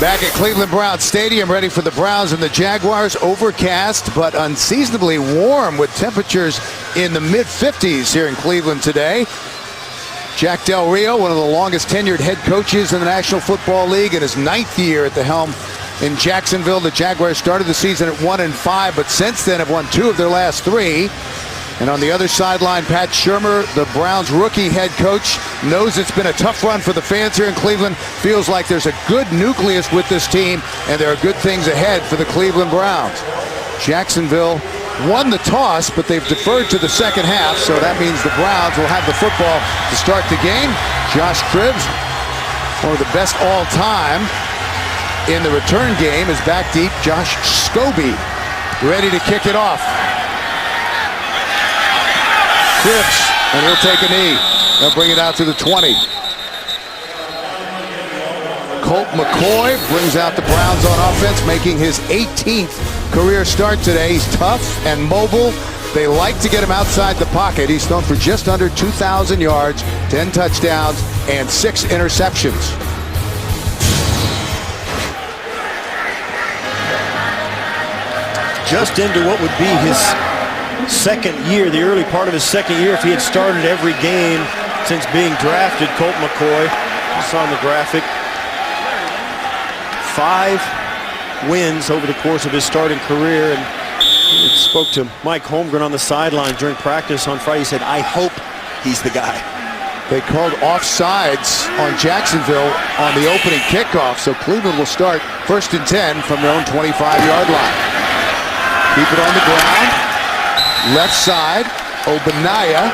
Back at Cleveland Browns Stadium, ready for the Browns and the Jaguars. Overcast, but unseasonably warm with temperatures in the mid-50s here in Cleveland today. Jack Del Rio, one of the longest tenured head coaches in the National Football League, in his 9th year at the helm in Jacksonville. The Jaguars started the season at 1-5, but since then have won 2 of their last 3. And on the other sideline, Pat Shurmur, the Browns' rookie head coach, knows it's been a tough run for the fans here in Cleveland. Feels like there's a good nucleus with this team, and there are good things ahead for the Cleveland Browns. Jacksonville won the toss, but they've deferred to the second half, so that means the Browns will have the football to start the game. Josh Cribbs, one of the best all time in the return game, is back deep. Josh Scobie ready to kick it off. Cribbs, and he'll take a knee. They'll bring it out to the 20. Colt McCoy brings out the Browns on offense, making his 18th career start today. He's tough and mobile. They like to get him outside the pocket. He's thrown for just under 2,000 yards, 10 touchdowns, and 6 interceptions. Just into what would be his second year, the early part of his second year, if he had started every game since being drafted. Colt McCoy, just on the graphic, 5 wins over the course of his starting career. And he spoke to Mike Holmgren on the sideline during practice on Friday. He said, "I hope he's the guy." They called offsides on Jacksonville on the opening kickoff, so Cleveland will start 1st and 10 from their own 25-yard line. Keep it on the ground. Left side, Obanaya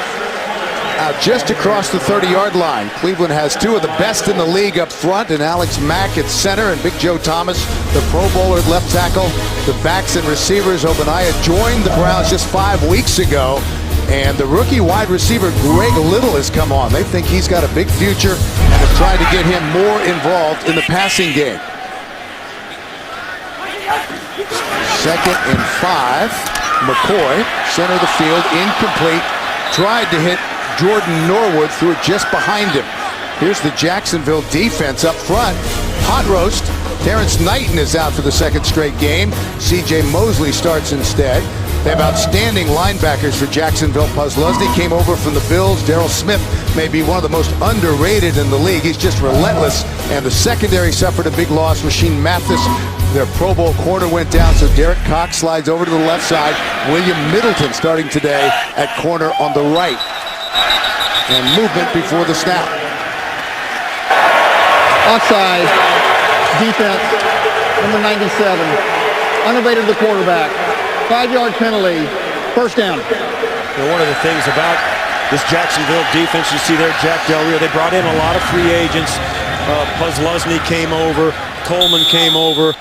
out just across the 30-yard line. Cleveland has 2 of the best in the league up front, and Alex Mack at center, and Big Joe Thomas, the Pro Bowler at left tackle. The backs and receivers, Obanaya joined the Browns just 5 weeks ago, and the rookie wide receiver Greg Little has come on. They think he's got a big future and have tried to get him more involved in the passing game. 2nd and 5. McCoy, center of the field, incomplete. Tried to hit Jordan Norwood, threw it just behind him. Here's the Jacksonville defense up front. Hot roast. Terrence Knighton is out for the 2nd straight game. C.J. Mosley starts instead. They have outstanding linebackers for Jacksonville. Pusluzny came over from the Bills. Darryl Smith may be one of the most underrated in the league. He's just relentless. And the secondary suffered a big loss. Rasheem Mathis, their Pro Bowl corner, went down, so Derek Cox slides over to the left side. William Middleton starting today at corner on the right. And movement before the snap. Offside, defense, number 97. Unevaded the quarterback. 5-yard penalty, 1st down. One of the things about this Jacksonville defense, you see there Jack Del Rio, they brought in a lot of free agents. Pusluzny came over, Coleman came over.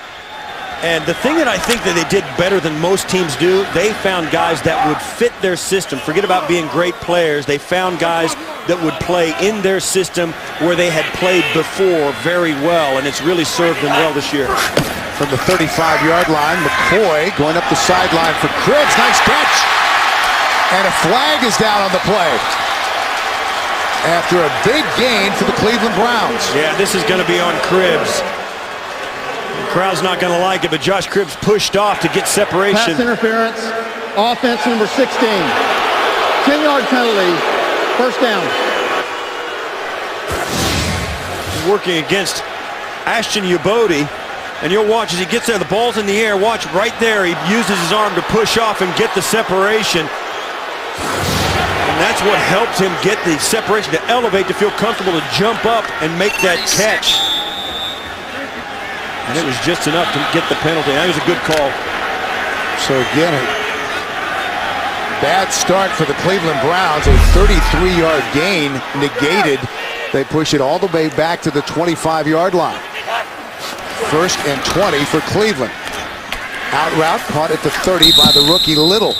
And the thing that I think that they did better than most teams do, they found guys that would fit their system. Forget about being great players. They found guys that would play in their system where they had played before very well, and it's really served them well this year. From the 35-yard line, McCoy going up the sideline for Cribbs. Nice catch. And a flag is down on the play after a big gain for the Cleveland Browns. Yeah, this is going to be on Cribbs. The crowd's not going to like it, but Josh Cribbs pushed off to get separation. Pass interference, offense number 16. 10-yard penalty, 1st down. Working against Ashton Yabodi. And you'll watch as he gets there, the ball's in the air. Watch right there, he uses his arm to push off and get the separation. And that's what helps him get the separation, to elevate, to feel comfortable, to jump up and make that catch. And it was just enough to get the penalty. That was a good call. So again, a bad start for the Cleveland Browns. A 33-yard gain negated. They push it all the way back to the 25-yard line. 1st and 20 for Cleveland. Out route caught at the 30 by the rookie Little.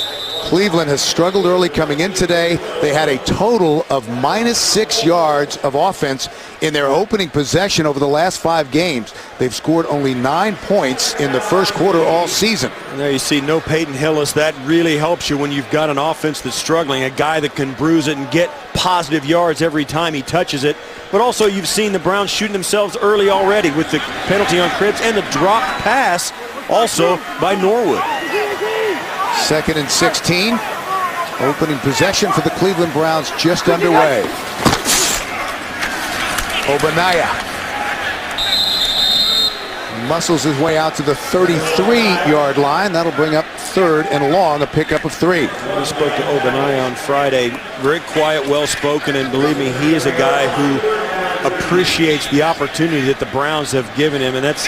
Cleveland has struggled early coming in today. They had a total of -6 yards of offense in their opening possession over the last 5 games. They've scored only 9 points in the first quarter all season. And there you see no Peyton Hillis. That really helps you when you've got an offense that's struggling, a guy that can bruise it and get positive yards every time he touches it. But also you've seen the Browns shooting themselves early already with the penalty on Cribs and the drop pass also by Norwood. 2nd and 16. Opening possession for the Cleveland Browns just underway. Obanaya muscles his way out to the 33-yard line. That'll bring up 3rd and long, a pickup of 3. We spoke to Obanaya on Friday. Very quiet, well-spoken, and believe me, he is a guy who appreciates the opportunity that the Browns have given him, and that's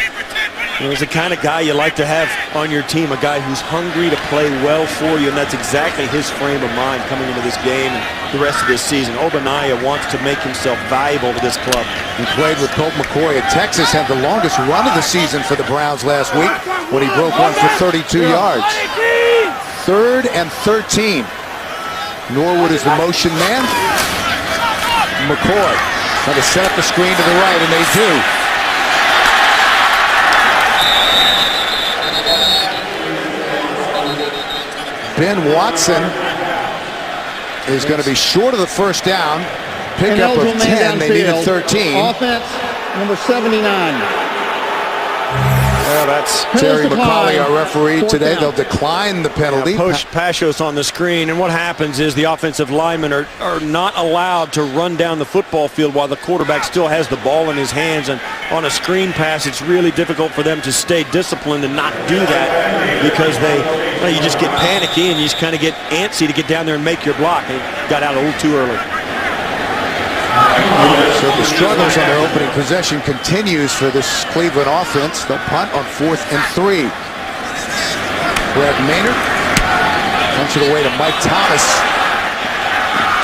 he's the kind of guy you like to have on your team, a guy who's hungry to play well for you, and that's exactly his frame of mind coming into this game and the rest of this season. Obanaya wants to make himself valuable to this club. He played with Colt McCoy at Texas, had the longest run of the season for the Browns last week when he broke one for 32 yards. 3rd and 13. Norwood is the motion man. McCoy trying to set up a screen to the right, and they do. Ben Watson is going to be short of the first down. Pickup of 10. They needed 13. Offense, number 79. Well, that's Terry McCauley, our referee today. They'll decline the penalty. Push Pashos on the screen, and what happens is the offensive linemen are not allowed to run down the football field while the quarterback still has the ball in his hands, and on a screen pass it's really difficult for them to stay disciplined and not do that because you just get panicky and you just kind of get antsy to get down there and make your block. They got out a little too early. So the struggles on their opening possession continues for this Cleveland offense. They'll punt on 4th and 3. Brad Maynard punts it away to Mike Thomas.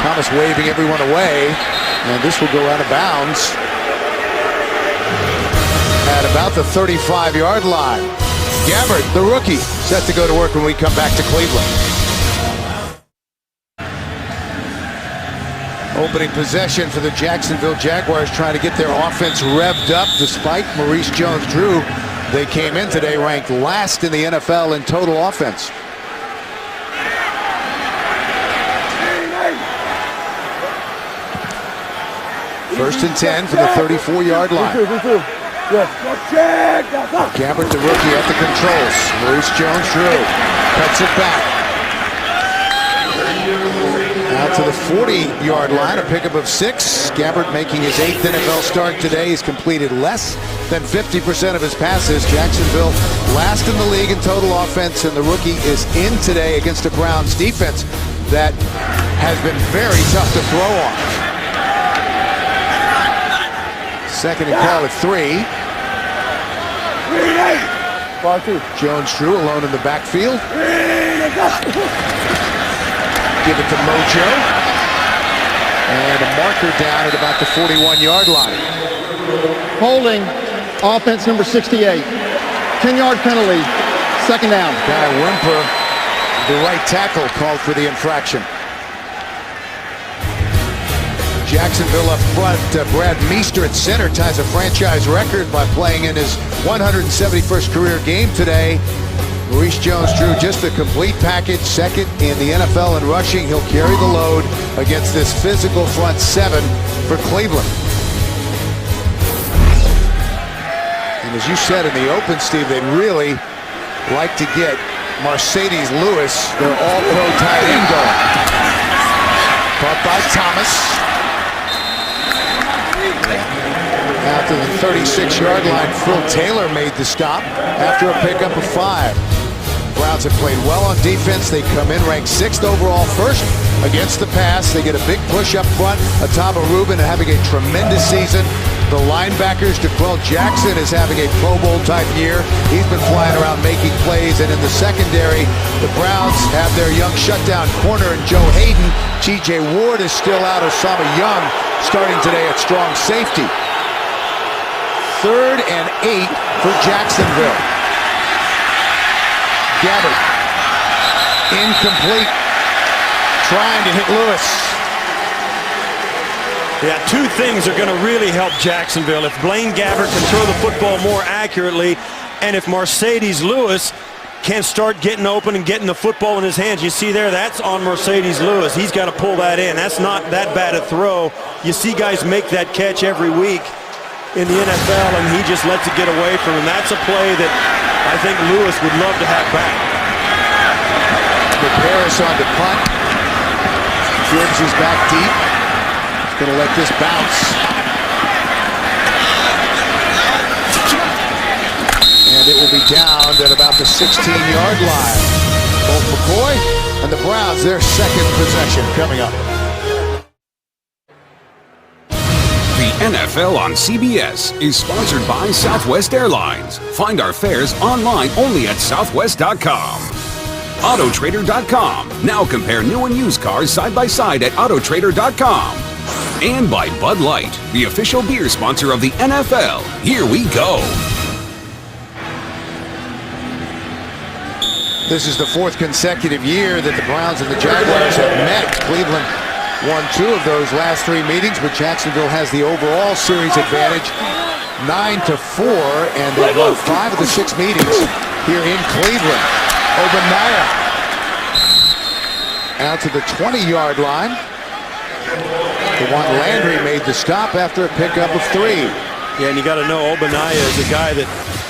Thomas waving everyone away, and this will go out of bounds at about the 35-yard line. Gabbard, the rookie, set to go to work when we come back to Cleveland. Opening possession for the Jacksonville Jaguars, trying to get their offense revved up despite Maurice Jones-Drew. They came in today ranked last in the NFL in total offense. First and 10 for the 34-yard line. Gabbard, the rookie, at the controls. Maurice Jones-Drew cuts it back. Out to the 40-yard line, a pickup of 6. Gabbard making his 8th NFL start today. He's completed less than 50% of his passes. Jacksonville last in the league in total offense, and the rookie is in today against a Browns defense that has been very tough to throw on. 2nd and call at 3. Jones-Drew alone in the backfield. Give it to Mojo. And a marker down at about the 41-yard line. Holding, offense number 68. 10-yard penalty, 2nd down. Guy Wimper, the right tackle, called for the infraction. Jacksonville up front. Brad Meester at center ties a franchise record by playing in his 171st career game today. Maurice Jones-Drew, just a complete package, 2nd in the NFL in rushing. He'll carry the load against this physical front 7 for Cleveland. And as you said in the open, Steve, they'd really like to get Mercedes Lewis, their all-pro tight end, going. Caught by Thomas. Out to the 36-yard line, Phil Taylor made the stop after a pickup of 5. Browns have played well on defense. They come in ranked 6th overall, 1st against the pass. They get a big push up front. Ataba Rubin having a tremendous season. The linebackers, DeQuell Jackson is having a Pro Bowl type year. He's been flying around making plays. And in the secondary, the Browns have their young shutdown corner in Joe Hayden. T.J. Ward is still out. Osama Young starting today at strong safety. 3rd and 8 for Jacksonville. Gabbard, incomplete. trying to hit Lewis. Yeah, two things are going to really help Jacksonville. If Blaine Gabbert can throw the football more accurately, and if Mercedes Lewis can start getting open and getting the football in his hands. You see there, that's on Mercedes Lewis. He's got to pull that in. That's not that bad a throw. You see guys make that catch every week in the NFL, and he just lets it get away from him. That's a play that I think Lewis would love to have back. With Harris on the punt. Gibbs is back deep. He's going to let this bounce. And it will be downed at about the 16-yard line. Both McCoy and the Browns, their second possession coming up. The NFL on CBS is sponsored by Southwest Airlines. Find our fares online only at southwest.com. Autotrader.com. Now compare new and used cars side by side at autotrader.com. And by Bud Light, the official beer sponsor of the NFL. Here we go. This is the fourth consecutive year that the Browns and the Jaguars have met. Cleveland won 2 of those last 3 meetings, but Jacksonville has the overall series advantage 9-4, and they've won 5 of the 6 meetings here in Cleveland. Obadiah out to the 20-yard line. DeJuan Landry made the stop after a pickup of 3. Yeah, and you got to know Obadiah is a guy that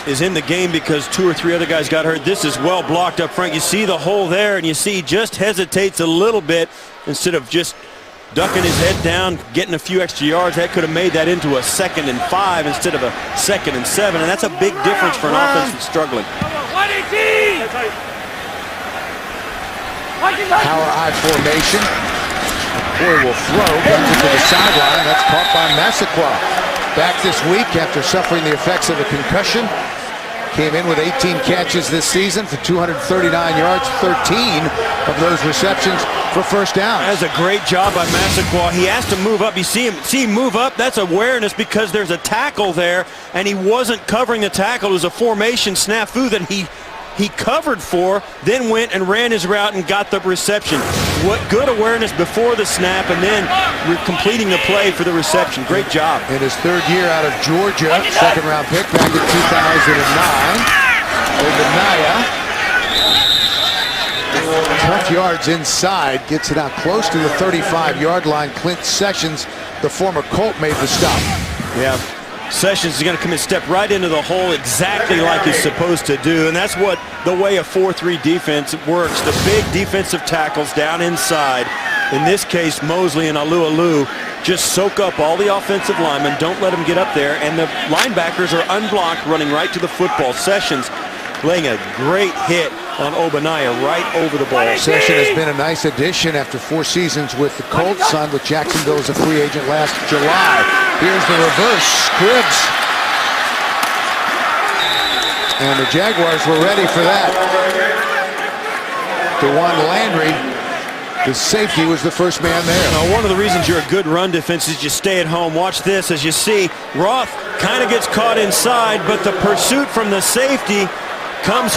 is in the game because 2 or 3 other guys got hurt. This is well blocked up front. You see the hole there, and you see he just hesitates a little bit instead of just ducking his head down, getting a few extra yards. That could have made that into a 2nd and 5 instead of a 2nd and 7, and that's a big difference for an offense that's struggling. Power I formation. Boy will throw, guns it to the sideline. That's caught by Massaquoi. Back this week after suffering the effects of a concussion. Came in with 18 catches this season for 239 yards, 13 of those receptions for first down. That's a great job by Massaquoi. He has to move up. You see him move up. That's awareness because there's a tackle there, and he wasn't covering the tackle. It was a formation snafu that he covered for, then went and ran his route and got the reception. What good awareness before the snap, and then completing the play for the reception. Great job. In his 3rd year out of Georgia, 2nd-round pick back in 2009. Obadiah, tough yards inside, gets it out close to the 35-yard line. Clint Sessions, the former Colt, made the stop. Yeah. Sessions is going to come and step right into the hole exactly like he's supposed to do, and that's what the way a 4-3 defense works. The big defensive tackles down inside. In this case, Mosley and Alualu just soak up all the offensive linemen, don't let them get up there, and the linebackers are unblocked, running right to the football. Sessions laying a great hit on Obadiah right over the ball. Session has been a nice addition after 4 seasons with the Colts, signed with Jacksonville as a free agent last July. Here's the reverse, Scribbs. And the Jaguars were ready for that. DeJuan Landry, the safety, was the first man there. Now, one of the reasons you're a good run defense is you stay at home. Watch this as you see Roth kind of gets caught inside, but the pursuit from the safety comes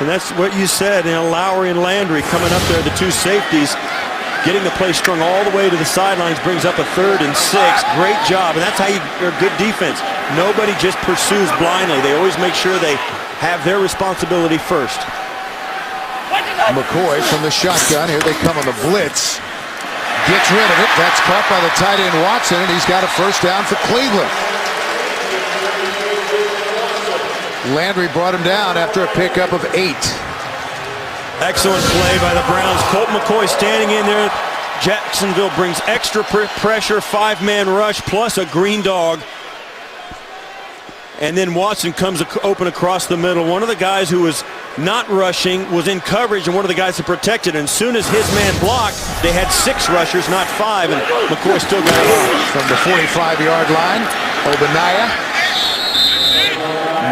and that's what you said. Lowry and Landry coming up there, the 2 safeties, getting the play strung all the way to the sidelines, brings up a 3rd and 6. Great job, and that's how you're a good defense. Nobody just pursues blindly. They always make sure they have their responsibility first. McCoy from the shotgun. Here they come on the blitz. Gets rid of it. That's caught by the tight end Watson, and he's got a first down for Cleveland. Landry brought him down after a pickup of 8. Excellent play by the Browns. Colt McCoy standing in there. Jacksonville brings extra pressure, 5-man rush, plus a green dog. And then Watson comes open across the middle. One of the guys who was not rushing was in coverage, and one of the guys that protected. And as soon as his man blocked, they had 6 rushers, not 5, and McCoy still got it off. From the 45-yard line, Obadiah.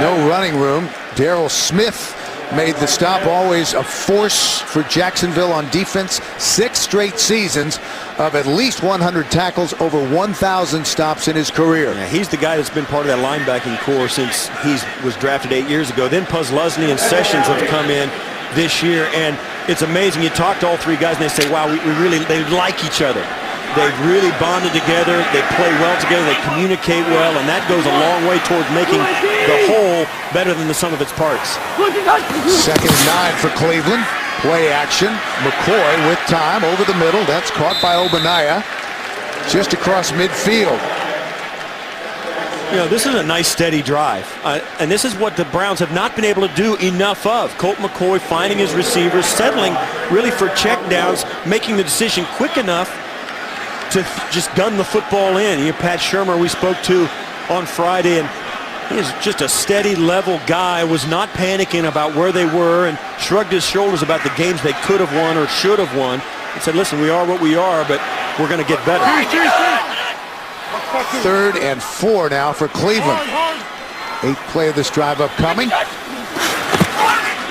No running room. Darrell Smith made the stop. Always a force for Jacksonville on defense. 6 straight seasons of at least 100 tackles, over 1,000 stops in his career. Yeah, he's the guy that's been part of that linebacking core since he was drafted 8 years ago. Then Puzzlesny and Sessions have come in. this year. And it's amazing. You talk to all three guys and they say, wow, they like each other. They've really bonded together. They play well together. They communicate well, and that goes a long way towards making the whole better than the sum of its parts. 2nd and 9 for Cleveland. Play action. McCoy with time over the middle. That's caught by Obaniah just across midfield. You know, this is a nice steady drive, and this is what the Browns have not been able to do enough of. Colt McCoy finding his receivers, settling really for checkdowns, making the decision quick enough to just gun the football in. You know, Pat Shurmur we spoke to on Friday, and he's just a steady, level guy, was not panicking about where they were and shrugged his shoulders about the games they could have won or should have won. He said, listen, we are what we are, but we're going to get better. 3rd and 4 now for Cleveland. 8th play of this drive upcoming.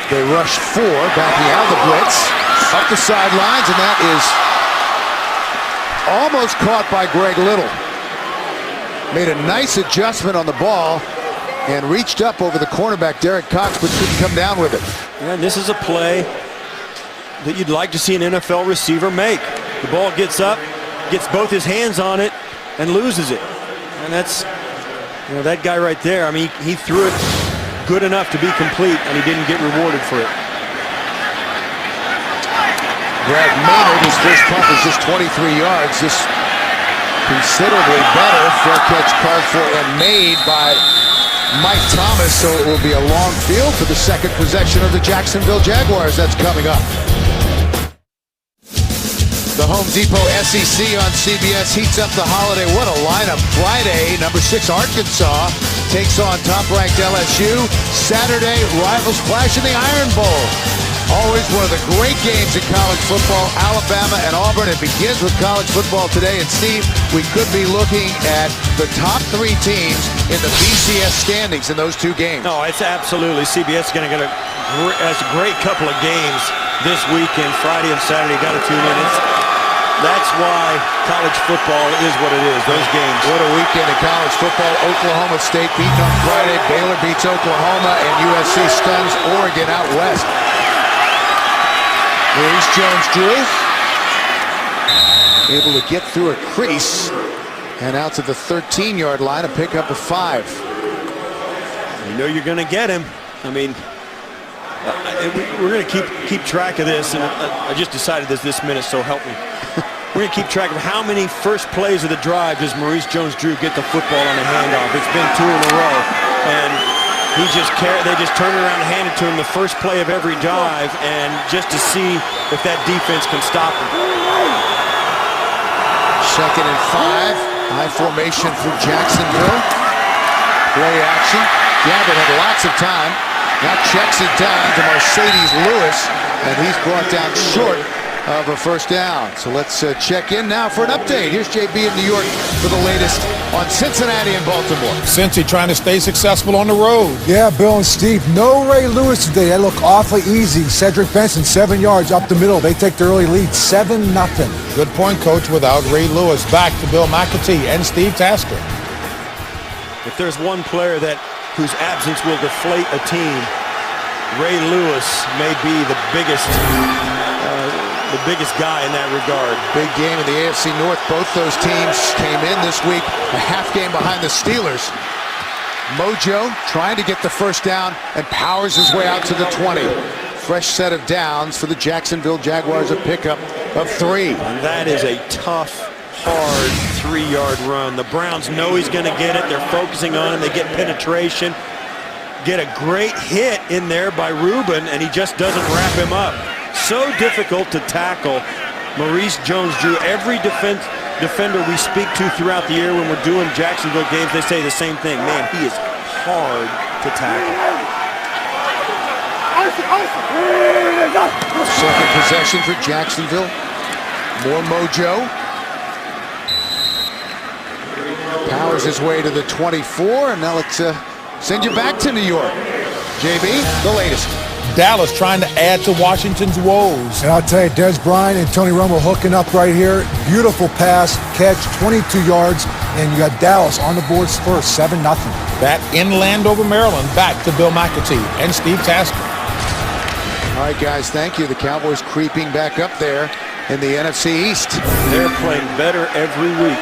They rush 4, backing out of the blitz, up the sidelines, and that is almost caught by Greg Little. Made a nice adjustment on the ball and reached up over the cornerback Derek Cox, but couldn't come down with it. And this is a play that you'd like to see an NFL receiver make. The ball gets up, gets both his hands on it, and loses it. And that's, you know, that guy right there, I mean, he threw it good enough to be complete, and he didn't get rewarded for it. Brad Maynard, his first punt was just 23 yards. This considerably better. Fair catch called for and made by Mike Thomas, so it will be a long field for the second possession of the Jacksonville Jaguars. That's coming up. The Home Depot SEC on CBS heats up the holiday. What a lineup. Friday, number 6 Arkansas takes on top-ranked LSU. Saturday, rivals clash in the Iron Bowl. Always one of the great games in college football, Alabama and Auburn. It begins with college football today. And Steve, we could be looking at the top 3 teams in the BCS standings in those 2 games. No, it's absolutely. CBS is going to get a great couple of games this weekend, Friday and Saturday. Got to tune in. That's why college football is what it is, those games. What a weekend in college football. Oklahoma State beaten on Friday. Baylor beats Oklahoma, and USC stuns Oregon out west. Maurice Jones-Drew able to get through a crease and out to the 13-yard line, a pickup of 5. You know you're going to get him. I mean, we're going to keep track of this, and I just decided this minute, so help me. We're going to keep track of how many first plays of the drive does Maurice Jones-Drew get the football on a handoff. It's been 2 in a row, and they just turn it around and hand it to him the first play of every drive, and just to see if that defense can stop him. 2nd and 5, high formation for Jacksonville. Play action. Gabbard had lots of time. Now checks it down to Mercedes Lewis, and he's brought down short of a first down. So let's check in now for an update. Here's JB in New York for the latest on Cincinnati and Baltimore. Cincy trying to stay successful on the road. Yeah, Bill and Steve, no Ray Lewis today. They look awfully easy. Cedric Benson, 7 yards up the middle. They take the early lead, 7-0. Good point, Coach. Without Ray Lewis, back to Bill McAtee and Steve Tasker. If there's one player whose absence will deflate a team, Ray Lewis may be the biggest guy in that regard. Big game in the AFC North. Both those teams came in this week a half game behind the Steelers. Mojo trying to get the first down and powers his way out to the 20. Fresh set of downs for the Jacksonville Jaguars, a pickup of 3. And that is a tough, hard 3-yard run. The Browns know he's going to get it. They're focusing on him. They get penetration. Get a great hit in there by Rubin, and he just doesn't wrap him up. So difficult to tackle. Maurice Jones-Drew, every defender we speak to throughout the year when we're doing Jacksonville games, they say the same thing. Man, he is hard to tackle. Second possession for Jacksonville. More Mojo. Powers his way to the 24, and now let's send you back to New York. JB, the latest. Dallas trying to add to Washington's woes. And I'll tell you, Des Bryant and Tony Romo hooking up right here. Beautiful pass, catch, 22 yards, and you got Dallas on the board first, 7-0. That in Landover, Maryland, back to Bill McAtee and Steve Tasker. All right, guys, thank you. The Cowboys creeping back up there in the NFC East. They're playing better every week.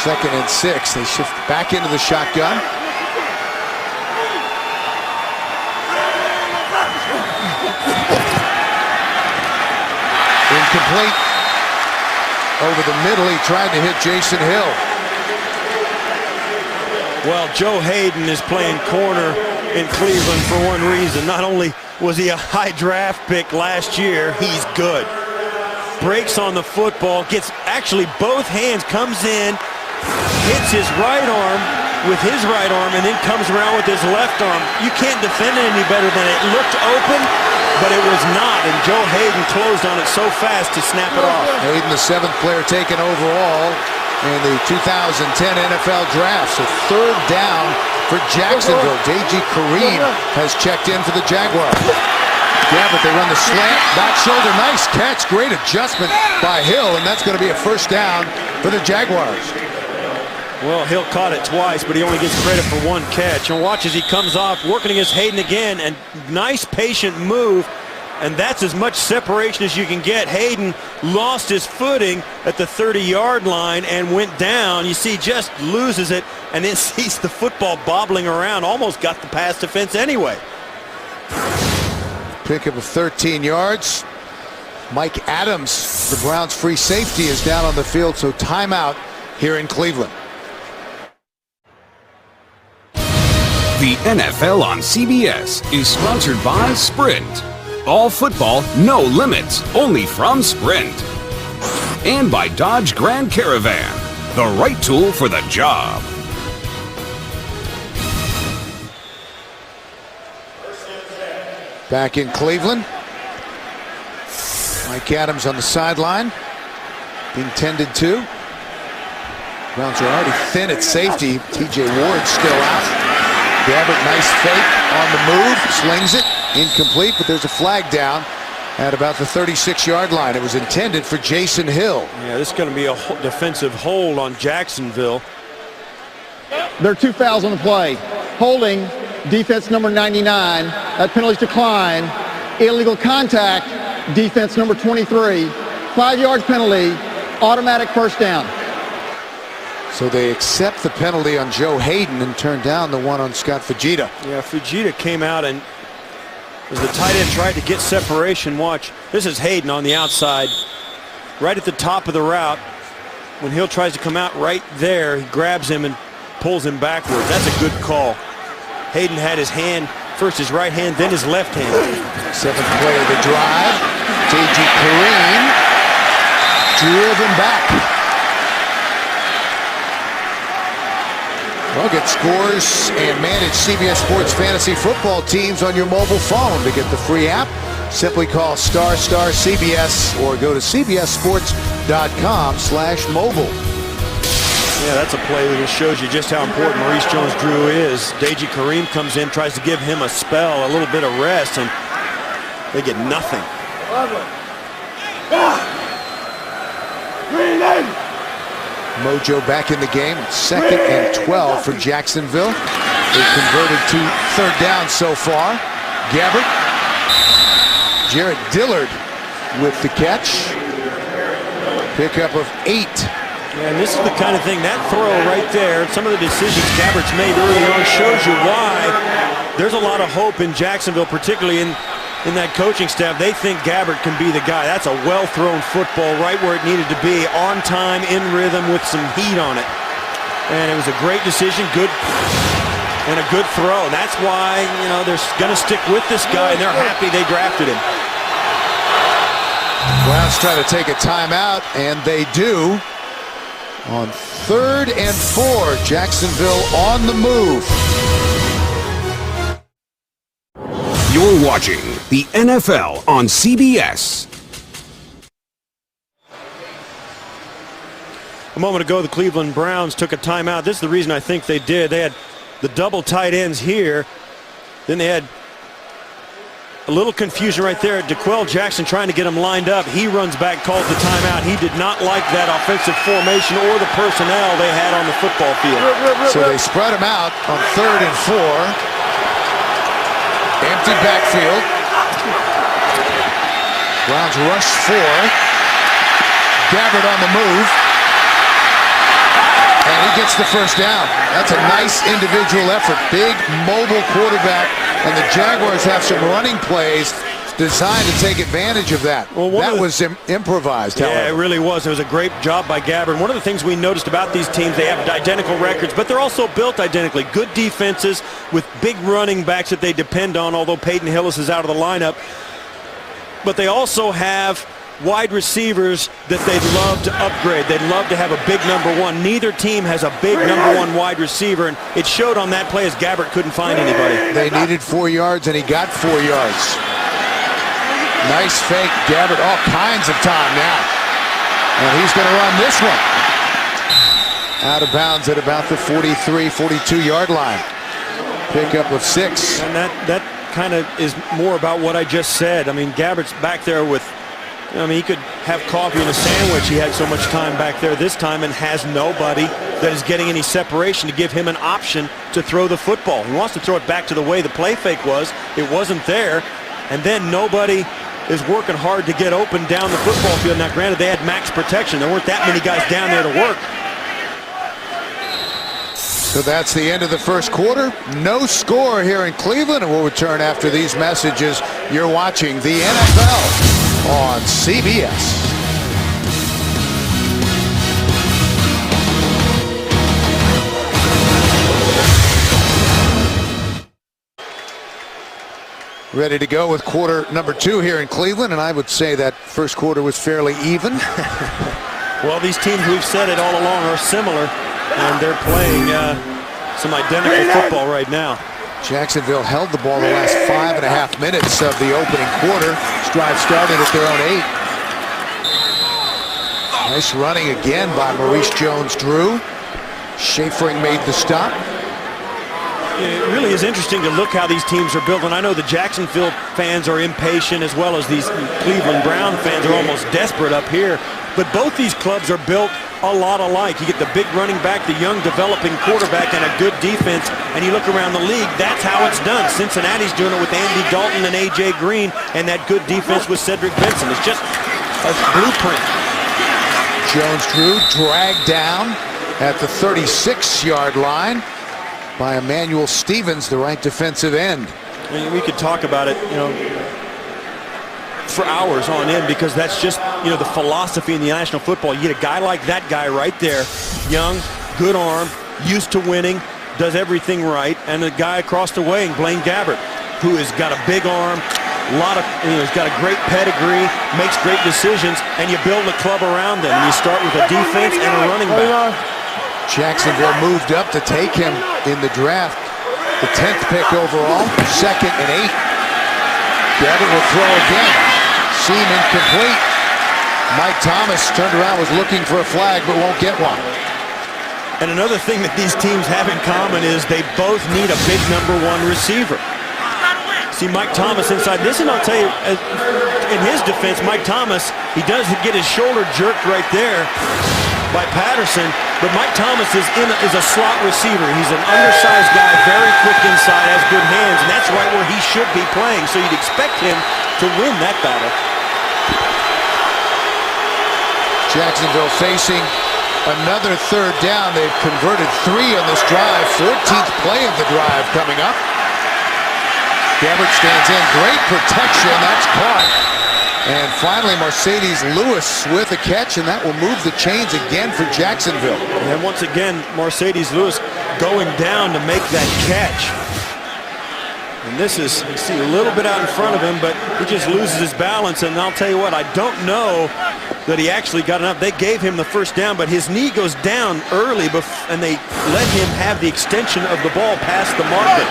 2nd and 6. They shift back into the shotgun. Incomplete. Over the middle, he tried to hit Jason Hill. Well, Joe Hayden is playing corner in Cleveland for one reason. Not only was he a high draft pick last year, he's good. Breaks on the football, gets actually both hands, comes in, hits his right arm with his right arm, and then comes around with his left arm. You can't defend it any better than it looked open, but it was not, and Joe Hayden closed on it so fast to snap it off. Hayden, the 7th player taken overall in the 2010 NFL Draft. So 3rd down for Jacksonville. Deji Kareem has checked in for the Jaguars. Gabbert, they run the slant, back shoulder, nice catch, great adjustment by Hill, and that's going to be a 1st down for the Jaguars. Well, Hill caught it twice, but he only gets credit for 1 catch. And watch as he comes off, working against Hayden again, and nice patient move, and that's as much separation as you can get. Hayden lost his footing at the 30-yard line and went down. You see, just loses it, and then sees the football bobbling around, almost got the pass defense anyway. Pickup of 13 yards. Mike Adams, the Browns' free safety, is down on the field, so timeout here in Cleveland. The NFL on CBS is sponsored by Sprint. All football, no limits, only from Sprint. And by Dodge Grand Caravan, the right tool for the job. Back in Cleveland. Mike Adams on the sideline. Being tended to. Browns are already thin at safety. TJ Ward still out. Gabbert, nice fake on the move. Slings it. Incomplete, but there's a flag down at about the 36-yard line. It was intended for Jason Hill. Yeah, this is going to be a defensive hold on Jacksonville. There are 2 fouls on the play. Holding, defense number 99. That penalty's declined. Illegal contact, defense number 23. 5-yard penalty, automatic 1st down. So they accept the penalty on Joe Hayden and turn down the one on Scott Fujita. Yeah, Fujita came out, and as the tight end tried to get separation, watch. This is Hayden on the outside, right at the top of the route. When Hill tries to come out right there, he grabs him and pulls him backwards. That's a good call. Hayden had his hand, first his right hand, then his left hand. 7th play of the drive. Deji Kareem driven back. Well, get scores and manage CBS Sports Fantasy Football teams on your mobile phone. To get the free app, simply call *CBS or go to cbssports.com/mobile. Yeah, that's a play that shows you just how important Maurice Jones-Drew is. Deji Kareem comes in, tries to give him a spell, a little bit of rest, and they get nothing. Mojo back in the game. 2nd and 12 for Jacksonville. They've converted to 3rd down so far. Gabbert. Jarrett Dillard with the catch. Pickup of 8. And this is the kind of thing, that throw right there, some of the decisions Gabbert's made early on shows you why there's a lot of hope in Jacksonville, particularly in that coaching staff. They think Gabbert can be the guy. That's a well-thrown football right where it needed to be, on time, in rhythm, with some heat on it. And it was a great decision, good, and a good throw. And that's why, you know, they're going to stick with this guy, and they're happy they drafted him. Browns try to take a timeout, and they do. On 3rd and 4, Jacksonville on the move. You're watching the NFL on CBS. A moment ago, the Cleveland Browns took a timeout. This is the reason I think they did. They had the double tight ends here. Then they had a little confusion right there. DeQuell Jackson trying to get him lined up. He runs back, calls the timeout. He did not like that offensive formation or the personnel they had on the football field. So they spread him out on 3rd and 4. Empty backfield. Browns rush 4. Gabbert on the move. And he gets the first down. That's a nice individual effort. Big mobile quarterback. And the Jaguars have some running plays designed to take advantage of that. Well, that was improvised, however. Yeah, it really was. It was a great job by Gabbert. One of the things we noticed about these teams, they have identical records, but they're also built identically. Good defenses with big running backs that they depend on, although Peyton Hillis is out of the lineup. But they also have wide receivers that they'd love to upgrade. They'd love to have a big number one. Neither team has a big number one wide receiver, and it showed on that play as Gabbert couldn't find anybody. They needed 4 yards, and he got 4 yards. Nice fake. Gabbert, all kinds of time now. And he's going to run this one. Out of bounds at about the 43, 42-yard line. Pickup of 6. And that kind of is more about what I just said. I mean, Gabbert's back there with, I mean, he could have coffee and a sandwich. He had so much time back there this time and has nobody that is getting any separation to give him an option to throw the football. He wants to throw it back to the way the play fake was. It wasn't there. And then nobody is working hard to get open down the football field. Now, granted, they had max protection. There weren't that many guys down there to work. So that's the end of the first quarter. No score here in Cleveland, and we'll return after these messages. You're watching the NFL on CBS. Ready to go with quarter number 2 here in Cleveland, and I would say that first quarter was fairly even. Well, these teams, we've said it all along, are similar, and they're playing some identical football right now. Jacksonville held the ball the last 5.5 minutes of the opening quarter. This drive started at their own 8. Nice running again by Maurice Jones-Drew. Schaefering made the stop. It really is interesting to look how these teams are built, and I know the Jacksonville fans are impatient as well as these Cleveland Brown fans are almost desperate up here, but both these clubs are built a lot alike. You get the big running back, the young developing quarterback, and a good defense, and you look around the league, that's how it's done. Cincinnati's doing it with Andy Dalton and A.J. Green, and that good defense with Cedric Benson. It's just a blueprint. Jones-Drew dragged down at the 36-yard line by Emmanuel Stevens, the right defensive end. I mean, we could talk about it, you know, for hours on end, because that's just, you know, the philosophy in the National Football. You get a guy like that guy right there, young, good arm, used to winning, does everything right, and a guy across the way, Blaine Gabbert, who has got a big arm, a lot of, you know, he's got a great pedigree, makes great decisions, and you build a club around them. And you start with a defense and a running back. Jacksonville moved up to take him in the draft. The 10th pick overall, 2nd and 8. Gabbert will throw again. Seam incomplete. Mike Thomas turned around, was looking for a flag, but won't get one. And another thing that these teams have in common is they both need a big number one receiver. See Mike Thomas inside this, and I'll tell you, in his defense, Mike Thomas, he does get his shoulder jerked right there by Patterson, but Mike Thomas is a slot receiver. He's an undersized guy, very quick inside, has good hands, and that's right where he should be playing. So you'd expect him to win that battle. Jacksonville facing another 3rd down. They've converted 3 on this drive. 14th play of the drive coming up. Gabbert stands in. Great protection. That's caught. And finally, Mercedes Lewis with a catch, and that will move the chains again for Jacksonville. And once again, Mercedes Lewis going down to make that catch. And this is, you see a little bit out in front of him, but he just loses his balance. And I'll tell you what, I don't know that he actually got enough. They gave him the first down, but his knee goes down early, and they let him have the extension of the ball past the marker.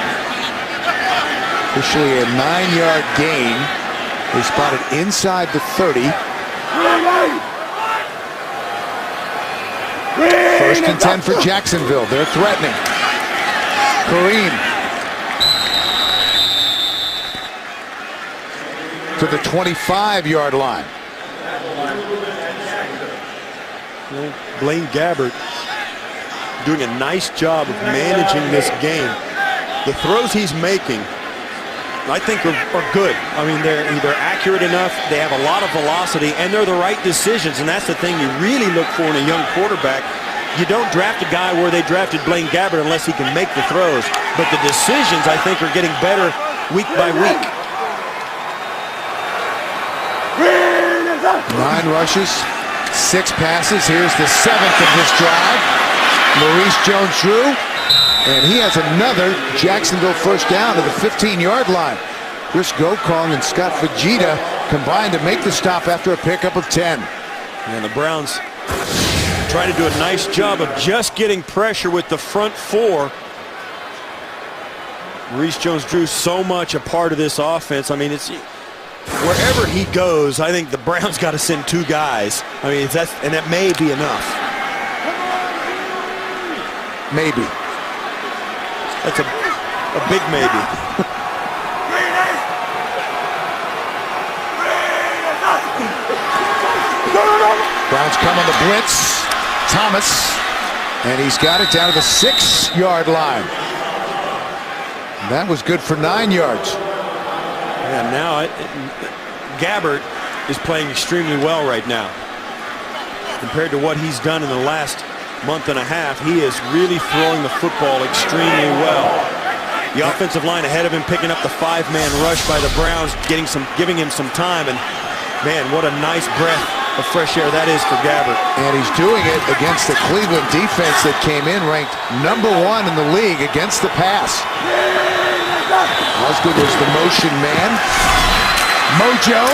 Officially a 9-yard gain. They spotted inside the 30. 1st and 10 for Jacksonville. They're threatening. Kareem to the 25-yard line. Blaine Gabbert doing a nice job of managing this game. The throws he's making I think are good. I mean, they're accurate enough, they have a lot of velocity, and they're the right decisions, and that's the thing you really look for in a young quarterback. You don't draft a guy where they drafted Blaine Gabbert unless he can make the throws, but the decisions, I think, are getting better week by week. 9 rushes, 6 passes. Here's the 7th of this drive. Maurice Jones-Drew, and he has another Jacksonville first down to the 15-yard line. Chris Gokong and Scott Fujita combined to make the stop after a pickup of 10. And the Browns trying to do a nice job of just getting pressure with the front 4. Maurice Jones-Drew so much a part of this offense. I mean, it's wherever he goes, I think the Browns got to send 2 guys. I mean, and that may be enough. Maybe. That's a big maybe. Browns come on the blitz. Thomas, and he's got it down to the 6-yard line. That was good for 9 yards. And now Gabbert is playing extremely well right now. Compared to what he's done in the last month and a half, he is really throwing the football extremely well. The offensive line ahead of him picking up the 5-man rush by the Browns, giving him some time, and man, what a nice breath of fresh air that is for Gabbert. And he's doing it against the Cleveland defense that came in ranked #1 in the league against the pass. Osgood was the motion man. Mojo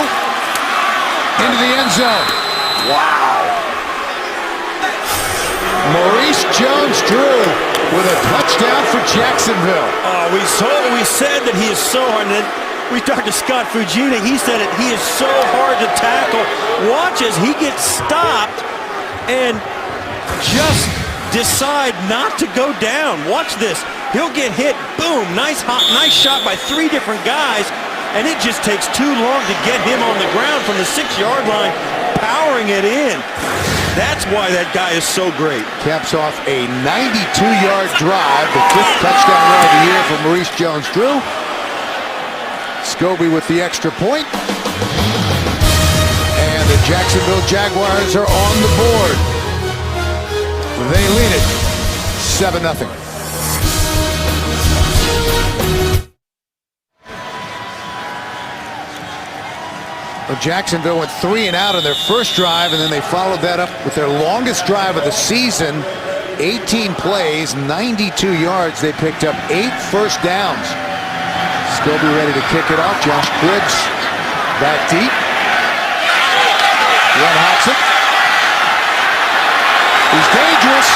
into the end zone. Wow. Maurice Jones-Drew with a touchdown for Jacksonville. Oh, we said that he is so hard. And then we talked to Scott Fujita. He said it. He is so hard to tackle. Watch as he gets stopped and just decide not to go down. Watch this. He'll get hit. Boom. Nice shot by 3 different guys. And it just takes too long to get him on the ground from the 6-yard line, powering it in. That's why that guy is so great. Caps off a 92-yard drive, the 5th touchdown run of the year for Maurice Jones-Drew. Scobie with the extra point. And the Jacksonville Jaguars are on the board. They lead it 7-0. Well, Jacksonville went 3 and out on their first drive, and then they followed that up with their longest drive of the season. 18 plays, 92 yards. They picked up 8 first downs. Scobie ready to kick it off. Josh Cribbs back deep. Ron Hobson. He's dangerous.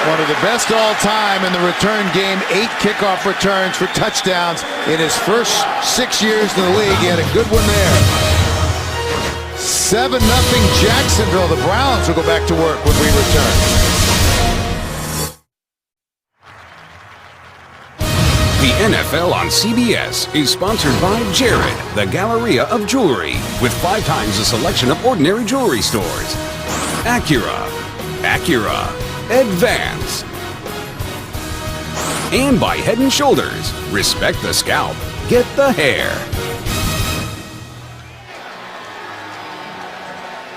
One of the best all time in the return game. 8 kickoff returns for touchdowns in his first 6 years in the league. He had a good one there. 7-0 Jacksonville. The Browns will go back to work when we return. The NFL on CBS is sponsored by Jared, the Galleria of Jewelry, with 5 times the selection of ordinary jewelry stores. Acura, Advance. And by Head & Shoulders, respect the scalp, get the hair.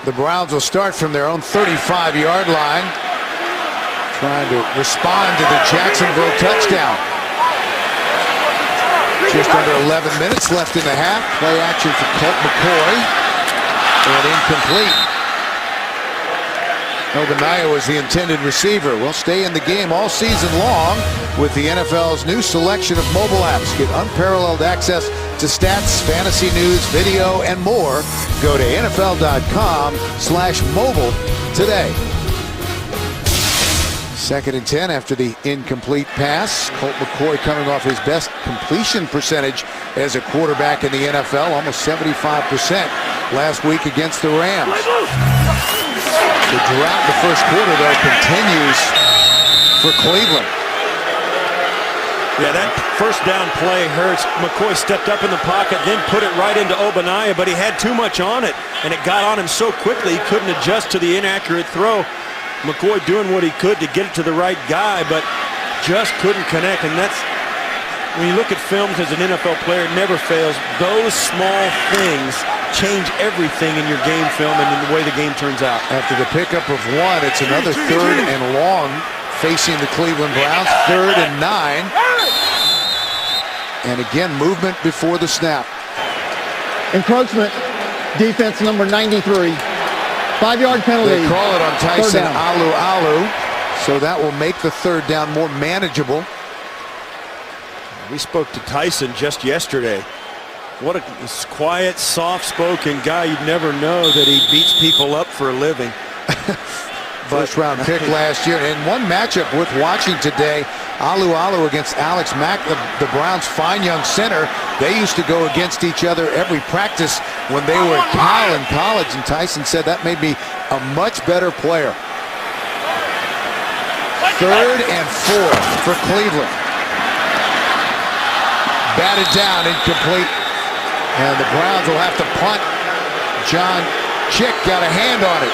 The Browns will start from their own 35-yard line, trying to respond to the Jacksonville touchdown. Just under 11 minutes left in the half. Play action for Colt McCoy. And incomplete. Ogbonnaya was the intended receiver. Will stay in the game all season long with the NFL's new selection of mobile apps. Get unparalleled access to stats, fantasy news, video, and more. Go to NFL.com/mobile today. 2nd and 10 after the incomplete pass. Colt McCoy coming off his best completion percentage as a quarterback in the NFL, almost 75% last week against the Rams. The drought in the first quarter, though, continues for Cleveland. Yeah, that first down play hurts. McCoy stepped up in the pocket, then put it right into Ogbonnaya, but he had too much on it, and it got on him so quickly he couldn't adjust to the inaccurate throw. McCoy doing what he could to get it to the right guy, but just couldn't connect. And that's, when you look at films as an NFL player, it never fails. Those small things change everything in your game film and in the way the game turns out. After the pickup of one, it's another 3rd and long facing the Cleveland Browns. 3rd and 9. And again, movement before the snap. Encroachment, defense number 93. 5-yard penalty. They call it on Tyson Alu. So that will make the 3rd down more manageable. We spoke to Tyson just yesterday. What a quiet, soft-spoken guy. You'd never know that he beats people up for a living. First-round pick last year. And one matchup worth watching today, Alu against Alex Mack, the Browns' fine young center. They used to go against each other every practice when they were at Cal in college, and Tyson said that made me a much better player. 3rd and 4 for Cleveland. Batted down, incomplete. And the Browns will have to punt. John Chick got a hand on it.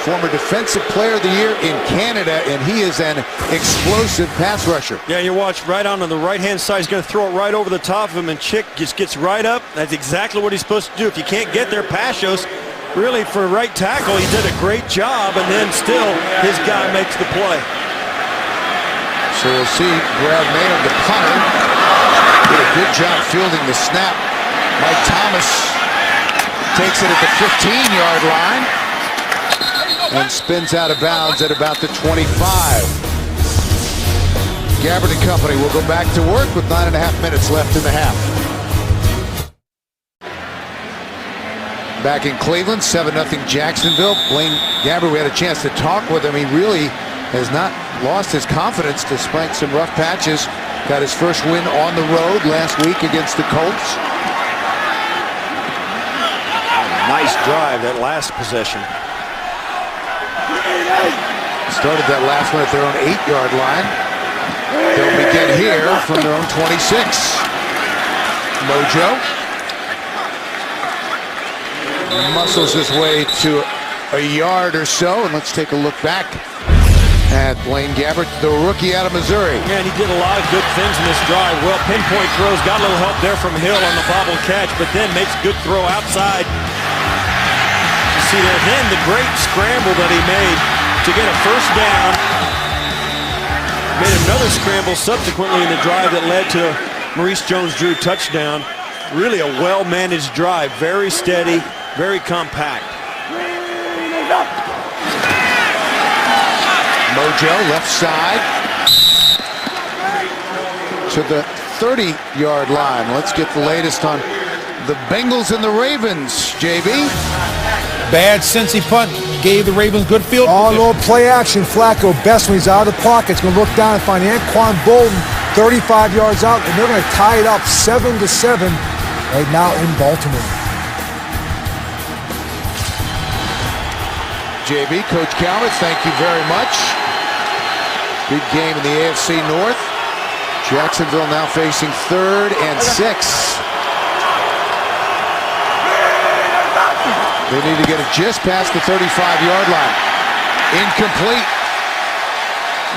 Former Defensive Player of the Year in Canada, and he is an explosive pass rusher. Yeah, you watch right on the right-hand side. He's going to throw it right over the top of him, and Chick just gets right up. That's exactly what he's supposed to do. If you can't get there, Pashos, really for right tackle, he did a great job, and then still his guy makes the play. So we'll see Brad Mayer, the punter, did a good job fielding the snap. Mike Thomas takes it at the 15-yard line and spins out of bounds at about the 25. Gabbard and company will go back to work with 9.5 minutes left in the half. Back in Cleveland, 7-0 Jacksonville. Blaine Gabbard, we had a chance to talk with him. He really has not lost his confidence despite some rough patches. Got his first win on the road last week against the Colts. Nice drive, that last possession. Started that last one at their own 8-yard line. They'll begin here from their own 26. Mojo muscles his way to a yard or so, and let's take a look back at Blaine Gabbard, the rookie out of Missouri. Yeah, and he did a lot of good things in this drive. Well, pinpoint throws, got a little help there from Hill on the bobble catch, but then makes a good throw outside. You see there, then the great scramble that he made to get a first down. Made another scramble subsequently in the drive that led to Maurice Jones-Drew touchdown. Really a well-managed drive, very steady, very compact. Mojo left side to the 30-yard line. Let's get the latest on the Bengals and the Ravens, JB. Bad Cincy punt gave the Ravens good field. Oh, no play action. Flacco, best when he's out of the pocket. He's going to look down and find Anquan Bolden 35 yards out, and they're going to tie it up 7-7 right now in Baltimore. JB, Coach Calvert, thank you very much. Big game in the AFC North. Jacksonville now facing 3rd and 6. They need to get it just past the 35-yard line. Incomplete.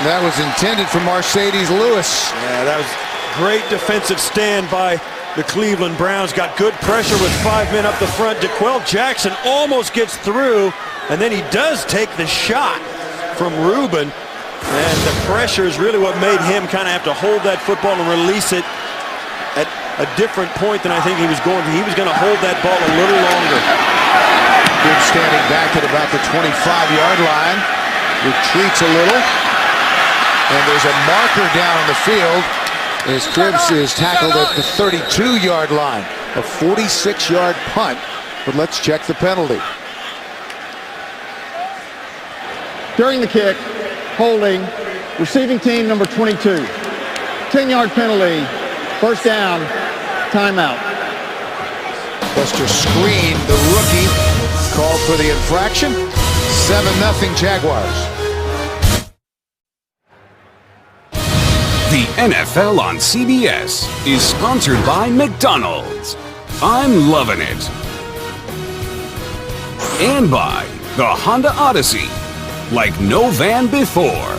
That was intended for Mercedes Lewis. Yeah, that was great defensive stand by the Cleveland Browns. Got good pressure with 5 men up the front. DeQuell Jackson almost gets through, and then he does take the shot from Reuben. And the pressure is really what made him kind of have to hold that football and release it at a different point than I think he was going to. He was going to hold that ball a little longer. Good standing back at about the 25-yard line. Retreats a little. And there's a marker down on the field as Cribbs is tackled at the 32-yard line. A 46-yard punt, but let's check the penalty. During the kick, holding, receiving team number 22. 10-yard penalty, first down, timeout. Buster Screen, the rookie, called for the infraction. 7-0 Jaguars. The NFL on CBS is sponsored by McDonald's. I'm loving it. And by the Honda Odyssey, like no van before.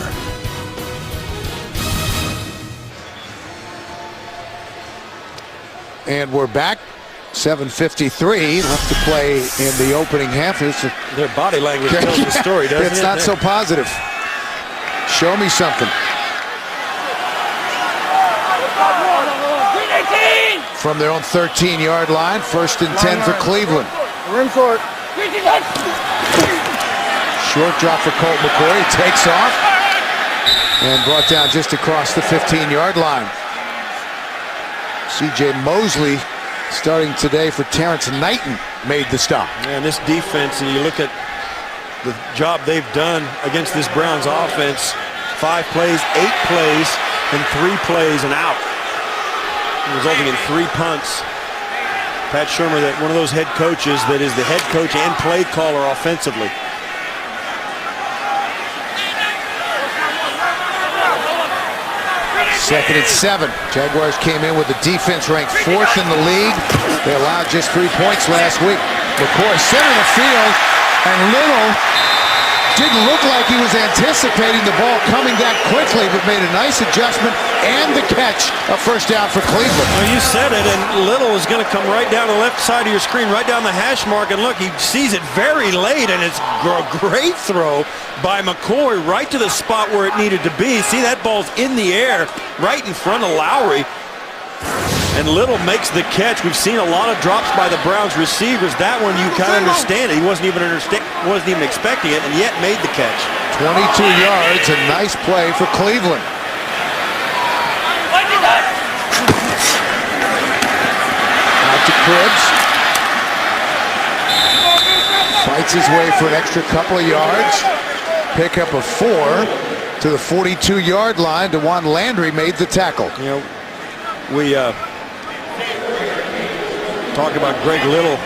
And we're back. 7:53 left to play in the opening half. Their body language tells the story, doesn't it? It's not so positive. Show me something. From their own 13-yard line, 1st and 10 for Cleveland. Room short. Short drop for Colt McCoy. He takes off and brought down just across the 15-yard line. C.J. Mosley starting today for Terrence Knighton made the stop. Man, this defense, and you look at the job they've done against this Browns offense, 5 plays, 8 plays, and 3 plays and out, resulting in 3 punts. Pat Shurmur, that one of those head coaches that is the head coach and play caller offensively. Second and 7. Jaguars came in with the defense ranked 4th in the league. They allowed just 3 points last week. McCoy center the field, and Little didn't look like he was anticipating the ball coming that quickly, but made a nice adjustment and the catch. A first down for Cleveland. Well, you said it, and Little is going to come right down the left side of your screen, right down the hash mark, and look, he sees it very late, and it's a great throw by McCoy right to the spot where it needed to be. See, that ball's in the air right in front of Lowry, and Little makes the catch. We've seen a lot of drops by the Browns receivers. That one you kind of understand it. He wasn't even expecting it, and yet made the catch. 22 yards, a nice play for Cleveland. Out to Cribbs. Fights his way for an extra couple of yards. Pick up a 4 to the 42-yard line. DeJuan Landry made the tackle. You know, we talk about Greg Little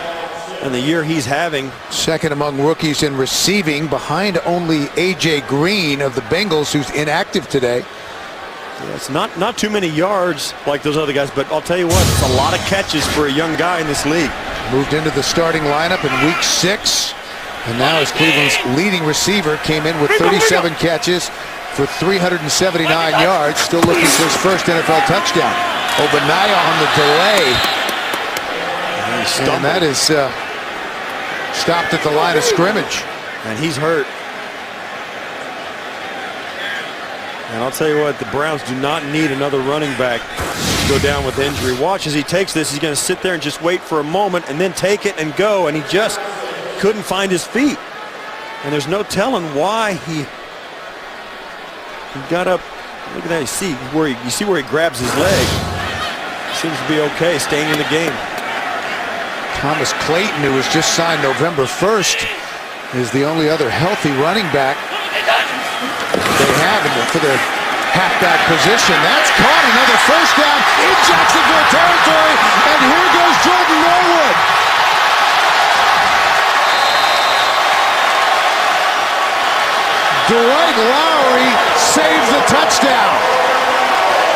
and the year he's having. Second among rookies in receiving, behind only A.J. Green of the Bengals, who's inactive today. It's not too many yards like those other guys, but I'll tell you what, it's a lot of catches for a young guy in this league. Moved into the starting lineup in week 6. And now as Cleveland's leading receiver, came in with 37 catches for 379 yards. Still looking for his first NFL touchdown. Obadiah on the delay. And that is stopped at the line of scrimmage. And he's hurt. And I'll tell you what, the Browns do not need another running back to go down with injury. Watch as he takes this. He's going to sit there and just wait for a moment and then take it and go. And he just couldn't find his feet. And there's no telling why he got up. Look at that. You see where he grabs his leg. Seems to be okay, staying in the game. Thomas Clayton, who was just signed November 1st, is the only other healthy running back they have for the halfback position. That's caught. Another first down in Jacksonville territory. And here goes Jordan Norwood. Dwight Lowry saves the touchdown.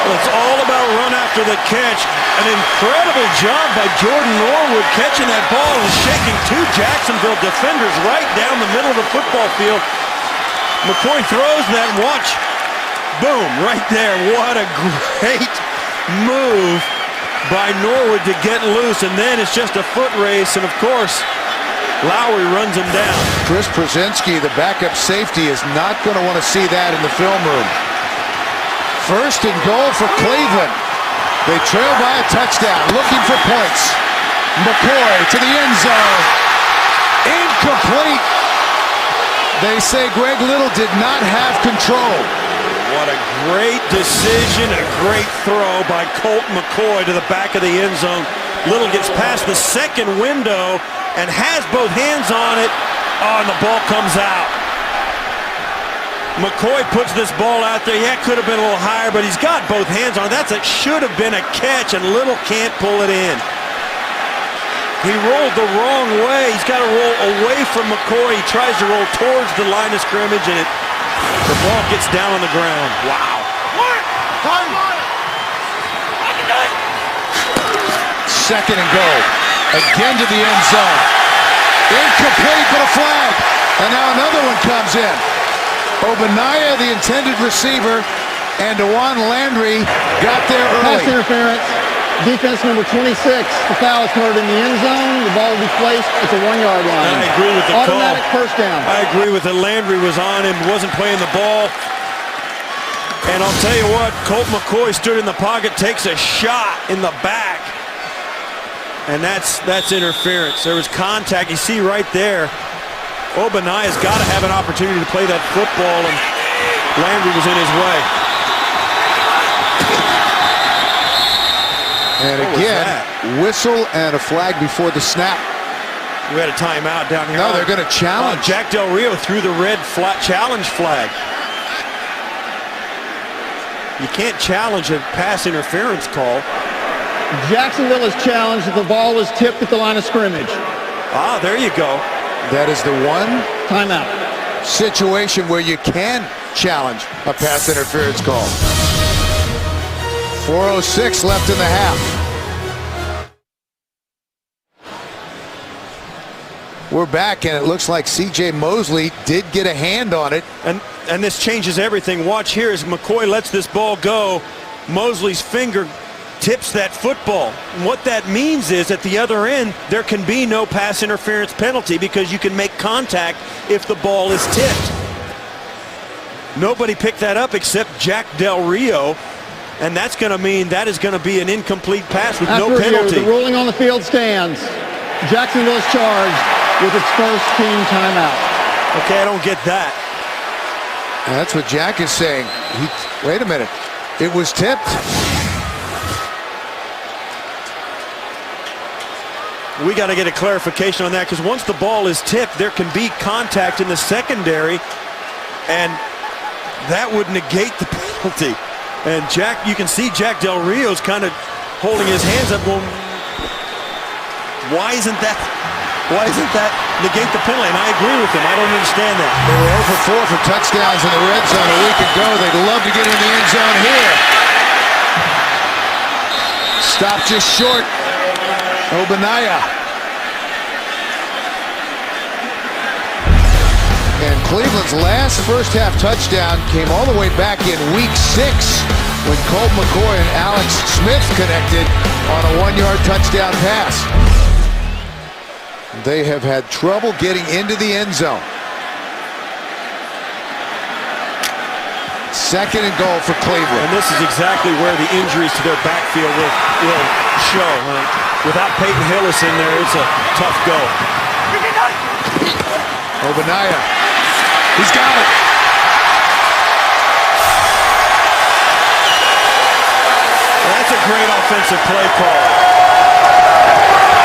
Well, it's all about run after the catch. An incredible job by Jordan Norwood catching that ball and shaking 2 Jacksonville defenders right down the middle of the football field. McCoy throws that, watch, boom, right there. What a great move by Norwood to get loose, and then it's just a foot race, and of course, Lowry runs him down. Chris Przinski, the backup safety, is not going to want to see that in the film room. First and goal for Cleveland. They trail by a touchdown, looking for points. McCoy to the end zone. Incomplete. They say Greg Little did not have control. What a great decision, a great throw by Colt McCoy to the back of the end zone. Little gets past the second window and has both hands on it. Oh, and the ball comes out. McCoy puts this ball out there. Yeah, it could have been a little higher, but he's got both hands on it. That should have been a catch, and Little can't pull it in. He rolled the wrong way. He's got to roll away from McCoy. He tries to roll towards the line of scrimmage, and the ball gets down on the ground. Wow. Second and goal. Again to the end zone. Incomplete, but a flag. And now another one comes in. Obadiah, the intended receiver, and DeJuan Landry got there early. Pass interference. Defense number 26, the foul is committed in the end zone. The ball will be placed at the 1-yard line. I agree with the Automatic call. first down. I agree with it. Landry was on him, wasn't playing the ball. And I'll tell you what, Colt McCoy stood in the pocket, takes a shot in the back. And that's interference. There was contact. You see right there, Obanaya's got to have an opportunity to play that football, and Landry was in his way. And again, whistle and a flag before the snap. We had a timeout down here. No, they're going to challenge. Jack Del Rio threw the red challenge flag. You can't challenge a pass interference call. Jacksonville is challenged if the ball was tipped at the line of scrimmage. Ah, there you go. That is the one Timeout. situation where you can challenge a pass interference call. 4:06 left in the half. We're back, and it looks like C.J. Mosley did get a hand on it. And this changes everything. Watch here as McCoy lets this ball go. Mosley's finger tips that football. And what that means is at the other end, there can be no pass interference penalty because you can make contact if the ball is tipped. Nobody picked that up except Jack Del Rio. And that's going to mean that is going to be an incomplete pass with no penalty. The ruling on the field stands. Jacksonville is charged with its first team timeout. Okay, I don't get that. And that's what Jack is saying. Wait a minute. It was tipped. We got to get a clarification on that because once the ball is tipped, there can be contact in the secondary, and that would negate the penalty. And Jack, you can see Jack Del Rio's kind of holding his hands up going, why isn't that negate the penalty? And I agree with him. I don't understand that. They were 0 for 4 for touchdowns in the red zone a week ago. They'd love to get in the end zone here. Stop just short. Obanaya. And Cleveland's last first-half touchdown came all the way back in Week 6 when Colt McCoy and Alex Smith connected on a 1-yard touchdown pass. They have had trouble getting into the end zone. 2nd and goal for Cleveland. And this is exactly where the injuries to their backfield will show. Without Peyton Hillis in there, it's a tough go. Obanaya. He's got it. That's a great offensive play call.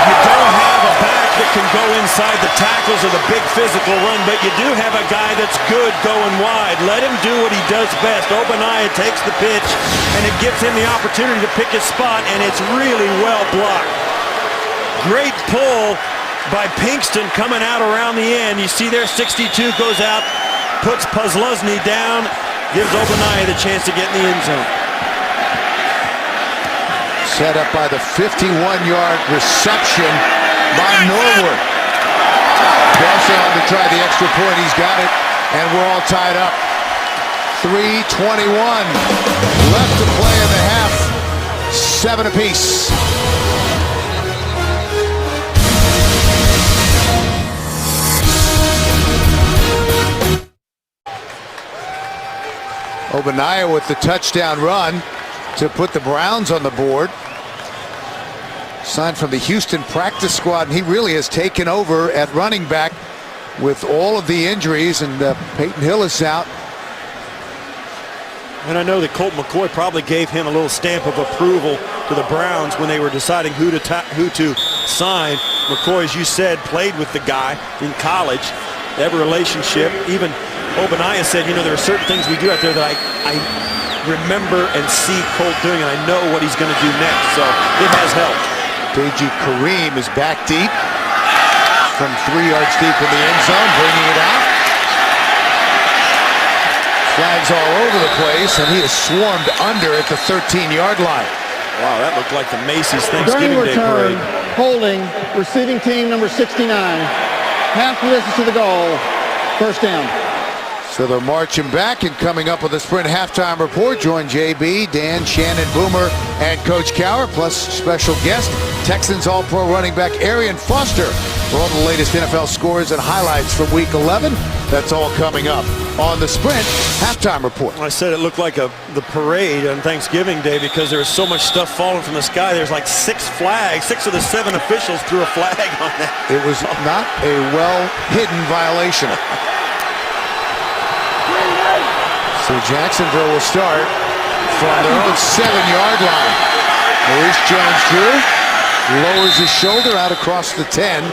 You don't have a back that can go inside the tackles or the big physical run, but you do have a guy that's good going wide. Let him do what he does best. Obanaya takes the pitch, and it gives him the opportunity to pick his spot, and it's really well blocked. Great pull by Pinkston coming out around the end. You see there, 62 goes out, puts Pusluzny down, gives Obanaya the chance to get in the end zone. Set up by the 51-yard reception by Norwood. Boston to try the extra point. He's got it, and we're all tied up. 3:21 left to play in the half. 7 apiece. Obanaya with the touchdown run to put the Browns on the board. Signed from the Houston practice squad, and he really has taken over at running back with all of the injuries, and Peyton Hillis out. And I know that Colt McCoy probably gave him a little stamp of approval to the Browns when they were deciding who to sign. McCoy, as you said, played with the guy in college. They have a relationship. Even Obanaya said, you know, there are certain things we do out there that I remember and see Colt doing, and I know what he's going to do next, so it has helped. Deji Kareem is back deep from 3 yards deep in the end zone, bringing it out. Flags all over the place, and he is swarmed under at the 13-yard line. Wow, that looked like the Macy's Thanksgiving Day return, parade. Holding, receiving team number 69. Half distance to the goal. First down. So they're marching back, and coming up with a Sprint halftime report, join JB, Dan, Shannon, Boomer, and Coach Cowher, plus special guest, Texans All-Pro running back Arian Foster for all the latest NFL scores and highlights from Week 11. That's all coming up on the Sprint halftime report. I said it looked like the parade on Thanksgiving Day because there was so much stuff falling from the sky. There's like 6 flags. 6 of the 7 officials threw a flag on that. It was not a well-hidden violation. So Jacksonville will start from their own 7-yard line. Maurice Jones-Drew lowers his shoulder out across the 10.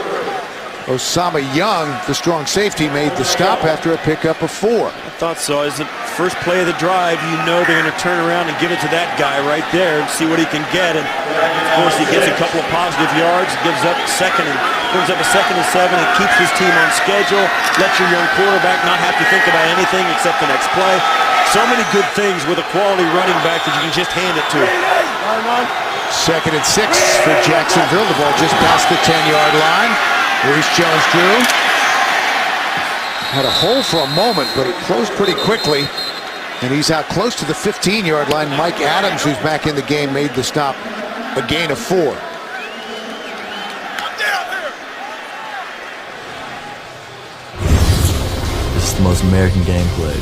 Osama Young, the strong safety, made the stop after a pickup of 4. I thought so. As the first play of the drive, you know they're going to turn around and give it to that guy right there and see what he can get. And of course, he gets a couple of positive yards, brings up a second and 7, and keeps his team on schedule. Let your young quarterback not have to think about anything except the next play. So many good things with a quality running back that you can just hand it to. 2nd and 6 for Jacksonville. The ball just past the 10-yard line. Maurice Jones-Drew had a hole for a moment, but it closed pretty quickly, and he's out close to the 15-yard line. Mike Adams, who's back in the game, made the stop, a gain of 4. This is the most American game played.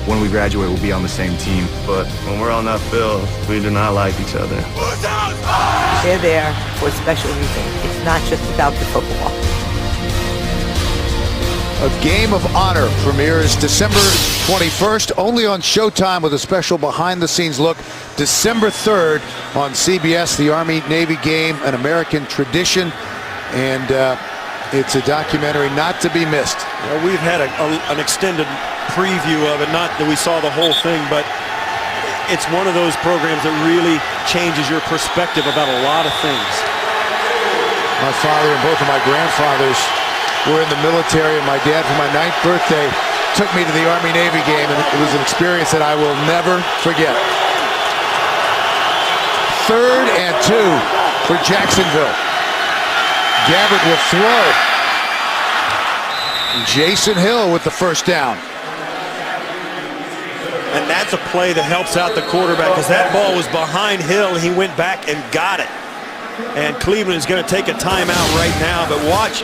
When we graduate, we'll be on the same team, but when we're on that field, we do not like each other. They're there for a special reason. It's not just about the football. A Game of Honor premieres December 21st, only on Showtime, with a special behind-the-scenes look December 3rd on CBS. The Army-Navy game, an American tradition, and it's a documentary not to be missed. Well, we've had an extended preview of it, not that we saw the whole thing, but it's one of those programs that really changes your perspective about a lot of things. My father and both of my grandfathers were in the military, and my dad, for my 9th birthday, took me to the Army-Navy game, and it was an experience that I will never forget. 3rd and 2 for Jacksonville. Gabbert will throw. Jason Hill with the first down. And that's a play that helps out the quarterback, because that ball was behind Hill, and he went back and got it. And Cleveland is going to take a timeout right now, but watch.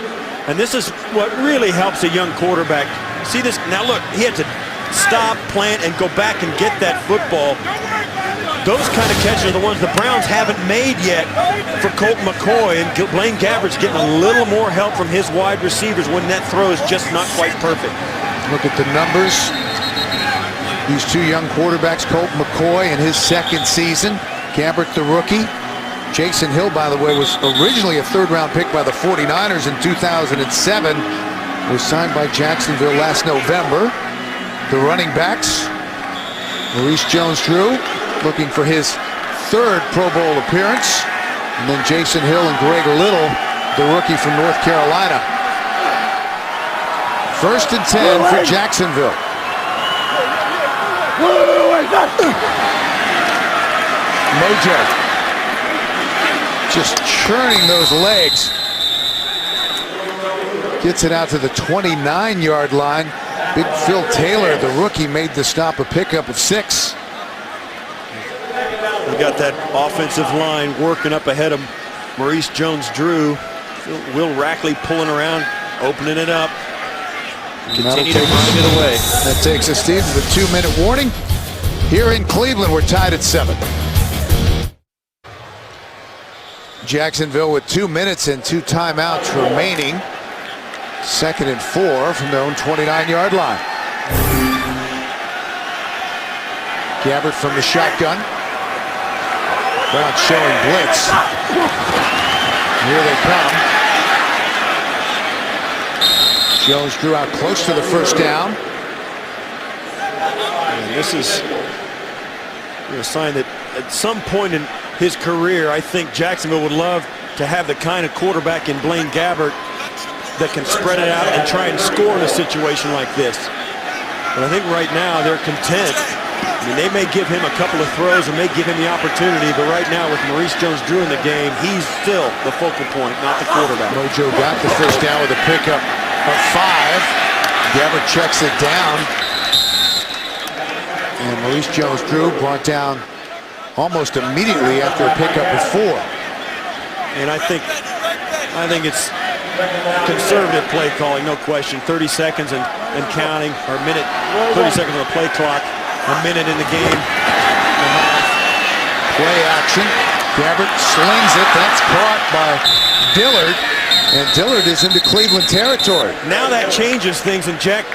And this is what really helps a young quarterback. See this? Now look, he had to stop, plant, and go back and get that football. Those kind of catches are the ones the Browns haven't made yet for Colt McCoy, and Blaine Gabbert's getting a little more help from his wide receivers when that throw is just not quite perfect. Look at the numbers. These 2 young quarterbacks, Colt McCoy in his 2nd season, Gabbert the rookie. Jason Hill, by the way, was originally a 3rd-round pick by the 49ers in 2007. Was signed by Jacksonville last November. The running backs, Maurice Jones-Drew, looking for his 3rd Pro Bowl appearance. And then Jason Hill and Greg Little, the rookie from North Carolina. 1st and 10 for Jacksonville. Mojo just churning those legs. Gets it out to the 29-yard line. Big Phil Taylor, the rookie, made the stop, a pickup of 6. We got that offensive line working up ahead of Maurice Jones-Drew. Will Rackley pulling around, opening it up. Continue to grind it away. That takes us, Steve, to the 2-minute warning. Here in Cleveland, we're tied at 7. Jacksonville with 2 minutes and 2 timeouts remaining. 2nd and 4 from their own 29-yard line. Gabbert from the shotgun. Brown showing blitz. Here they come. Jones-Drew out close to the first down. And this is a sign that at some point in his career, I think Jacksonville would love to have the kind of quarterback in Blaine Gabbert that can spread it out and try and score in a situation like this. But I think right now they're content. I mean, they may give him a couple of throws and may give him the opportunity, but right now with Maurice Jones-Drew in the game, he's still the focal point, not the quarterback. Mojo got the first down with a pickup of 5. Gabbert checks it down. And Maurice Jones-Drew brought down almost immediately after a pickup of 4. And I think it's conservative play calling, no question. 30 seconds and counting, or a minute, 30 seconds on the play clock, a minute in the game. Play action. Gabbert slings it. That's caught by Dillard. And Dillard is into Cleveland territory. Now that changes things, and Jack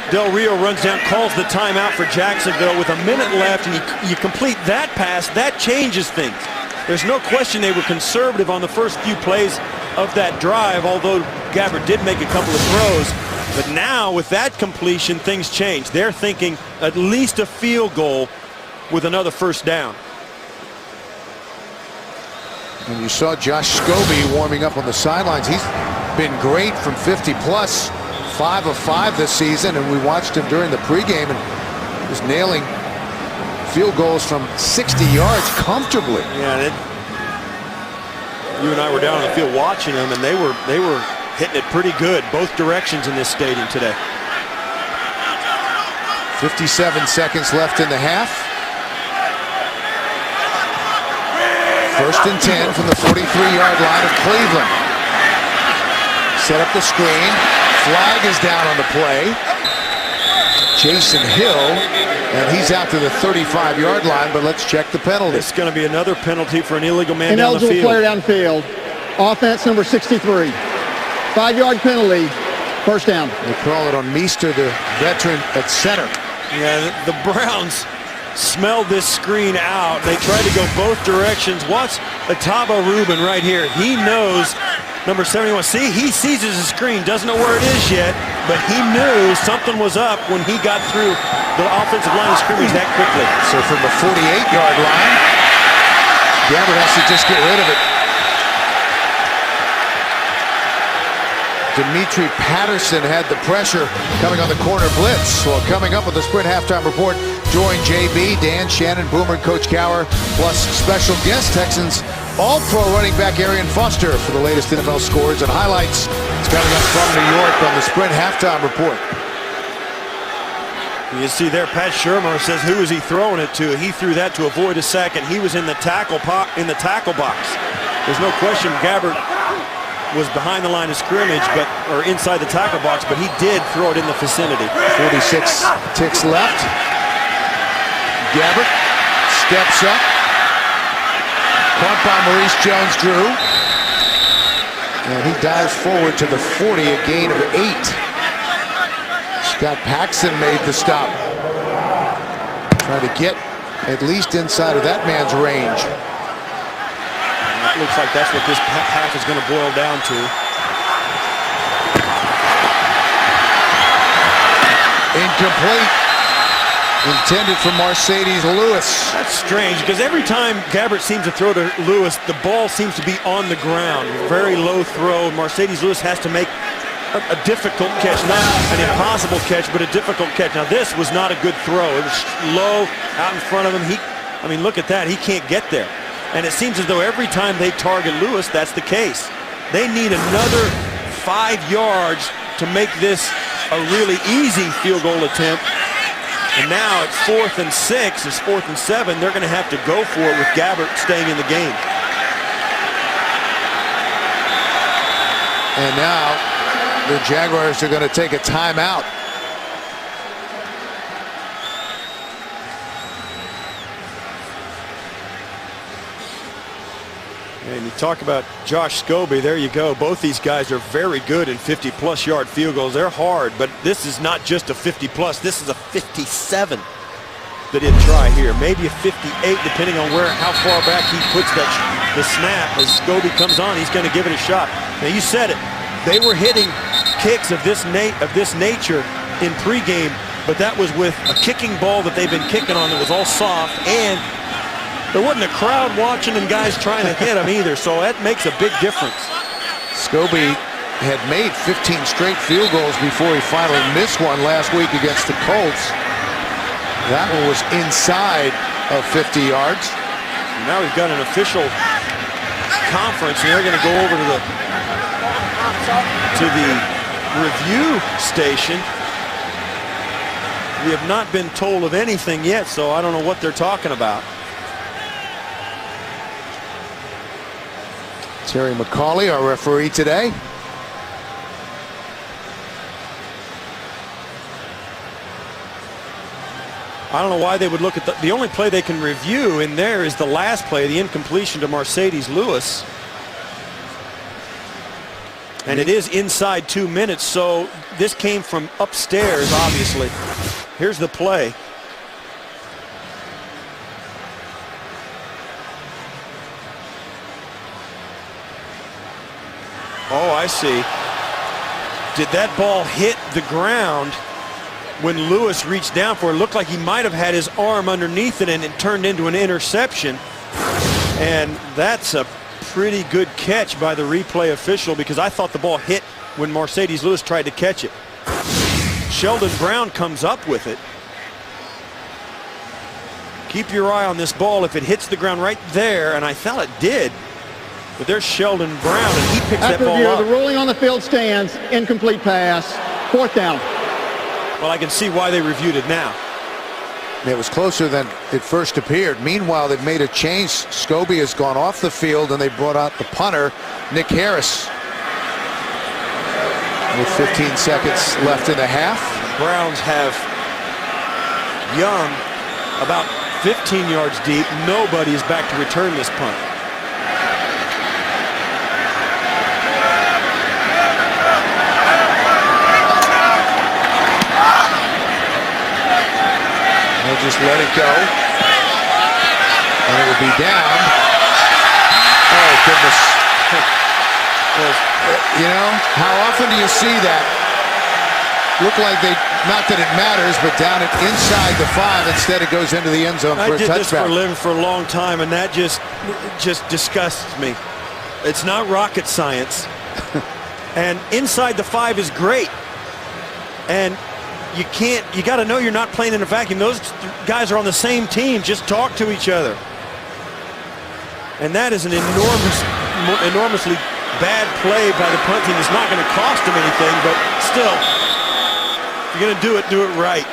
Del Rio runs down, calls the timeout for Jacksonville with a minute left, and you complete that pass. That changes things. There's no question they were conservative on the first few plays of that drive, although Gabbert did make a couple of throws. But now with that completion, things change. They're thinking at least a field goal with another first down. And you saw Josh Scobie warming up on the sidelines. He's been great from 50 plus, 5 of 5 this season, and we watched him during the pregame and was nailing field goals from 60 yards comfortably. Yeah, you and I were down on the field watching them, and they were hitting it pretty good both directions in this stadium today. 57 seconds left in the half. 1st and 10 from the 43-yard line of Cleveland. Set up the screen. Flag is down on the play. Jason Hill, and he's out to the 35-yard line, but let's check the penalty. It's going to be another penalty for an illegal man down the field. Ineligible player downfield. Offense number 63. 5-yard penalty. First down. They call it on Meester, the veteran at center. Yeah, the Browns smelled this screen out. They tried to go both directions. Watch Ataba Rubin right here. He knows number 71. See, he sees his screen, doesn't know where it is yet, but he knew something was up when he got through the offensive line of scrimmage that quickly. So from the 48-yard line, Gabbert has to just get rid of it. Dimitri Patterson had the pressure coming on the corner blitz. Well, coming up with the Sprint halftime report, join JB, Dan, Shannon, Boomer, and Coach Cower, plus special guest Texans All-Pro running back Arian Foster for the latest NFL scores and highlights. It's coming up from New York on the Sprint halftime report. You see there, Pat Shermer says, who is he throwing it to? He threw that to avoid a sack, and he was in the tackle box. There's no question Gabbert was behind the line of scrimmage, or inside the tackle box, but he did throw it in the vicinity. 46 ticks left. Gabbert steps up. Caught by Maurice Jones-Drew. And he dives forward to the 40, a gain of 8. Scott Paxson made the stop. Trying to get at least inside of that man's range. It looks like that's what this half is going to boil down to. Incomplete. Intended for Mercedes Lewis. That's strange, because every time Gabbert seems to throw to Lewis, the ball seems to be on the ground. Very low throw. Mercedes Lewis has to make a difficult catch. Not an impossible catch, but a difficult catch. Now, this was not a good throw. It was low out in front of him. I mean, look at that. He can't get there. And it seems as though every time they target Lewis, that's the case. They need another 5 yards to make this a really easy field goal attempt. And now it's 4th and 6, it's 4th and 7. They're going to have to go for it with Gabbert staying in the game. And now the Jaguars are going to take a timeout. And you talk about Josh Scobie, there you go. Both these guys are very good in 50-plus yard field goals. They're hard, but this is not just a 50-plus. This is a 57 that he'd try here. Maybe a 58, depending on how far back he puts the snap. As Scobie comes on, he's going to give it a shot. Now, you said it. They were hitting kicks of this nature in pregame, but that was with a kicking ball that they've been kicking on that was all soft, and there wasn't a crowd watching and guys trying to hit him either, so that makes a big difference. Scobie had made 15 straight field goals before he finally missed one last week against the Colts. That one was inside of 50 yards. Now we've got an official conference, and they're going to go over to the review station. We have not been told of anything yet, so I don't know what they're talking about. Terry McCauley, our referee today. I don't know why they would look at the only play they can review in there is the last play, the incompletion to Mercedes Lewis. And it is inside 2 minutes, so this came from upstairs, obviously. Here's the play. Oh, I see. Did that ball hit the ground when Lewis reached down for it? It looked like he might have had his arm underneath it, and it turned into an interception. And that's a pretty good catch by the replay official, because I thought the ball hit when Mercedes Lewis tried to catch it. Sheldon Brown comes up with it. Keep your eye on this ball if it hits the ground right there, and I thought it did. But there's Sheldon Brown, and he picks that ball up. The ruling on the field stands. Incomplete pass. 4th down. Well, I can see why they reviewed it now. It was closer than it first appeared. Meanwhile, they've made a change. Scobie has gone off the field, and they brought out the punter, Nick Harris. With 15 seconds left in the half. Browns have Young about 15 yards deep. Nobody is back to return this punt. They'll just let it go. And it will be down. Oh, goodness. You know, how often do you see that? Look like they, not that it matters, but down it inside the 5. Instead, it goes into the end zone for a touchback. I did this for a living for a long time, and that just disgusts me. It's not rocket science. And inside the 5 is great. And you got to know you're not playing in a vacuum. Those guys are on the same team. Just talk to each other. And that is an enormously bad play by the punt team. It's not going to cost them anything, but still, if you're going to do it right.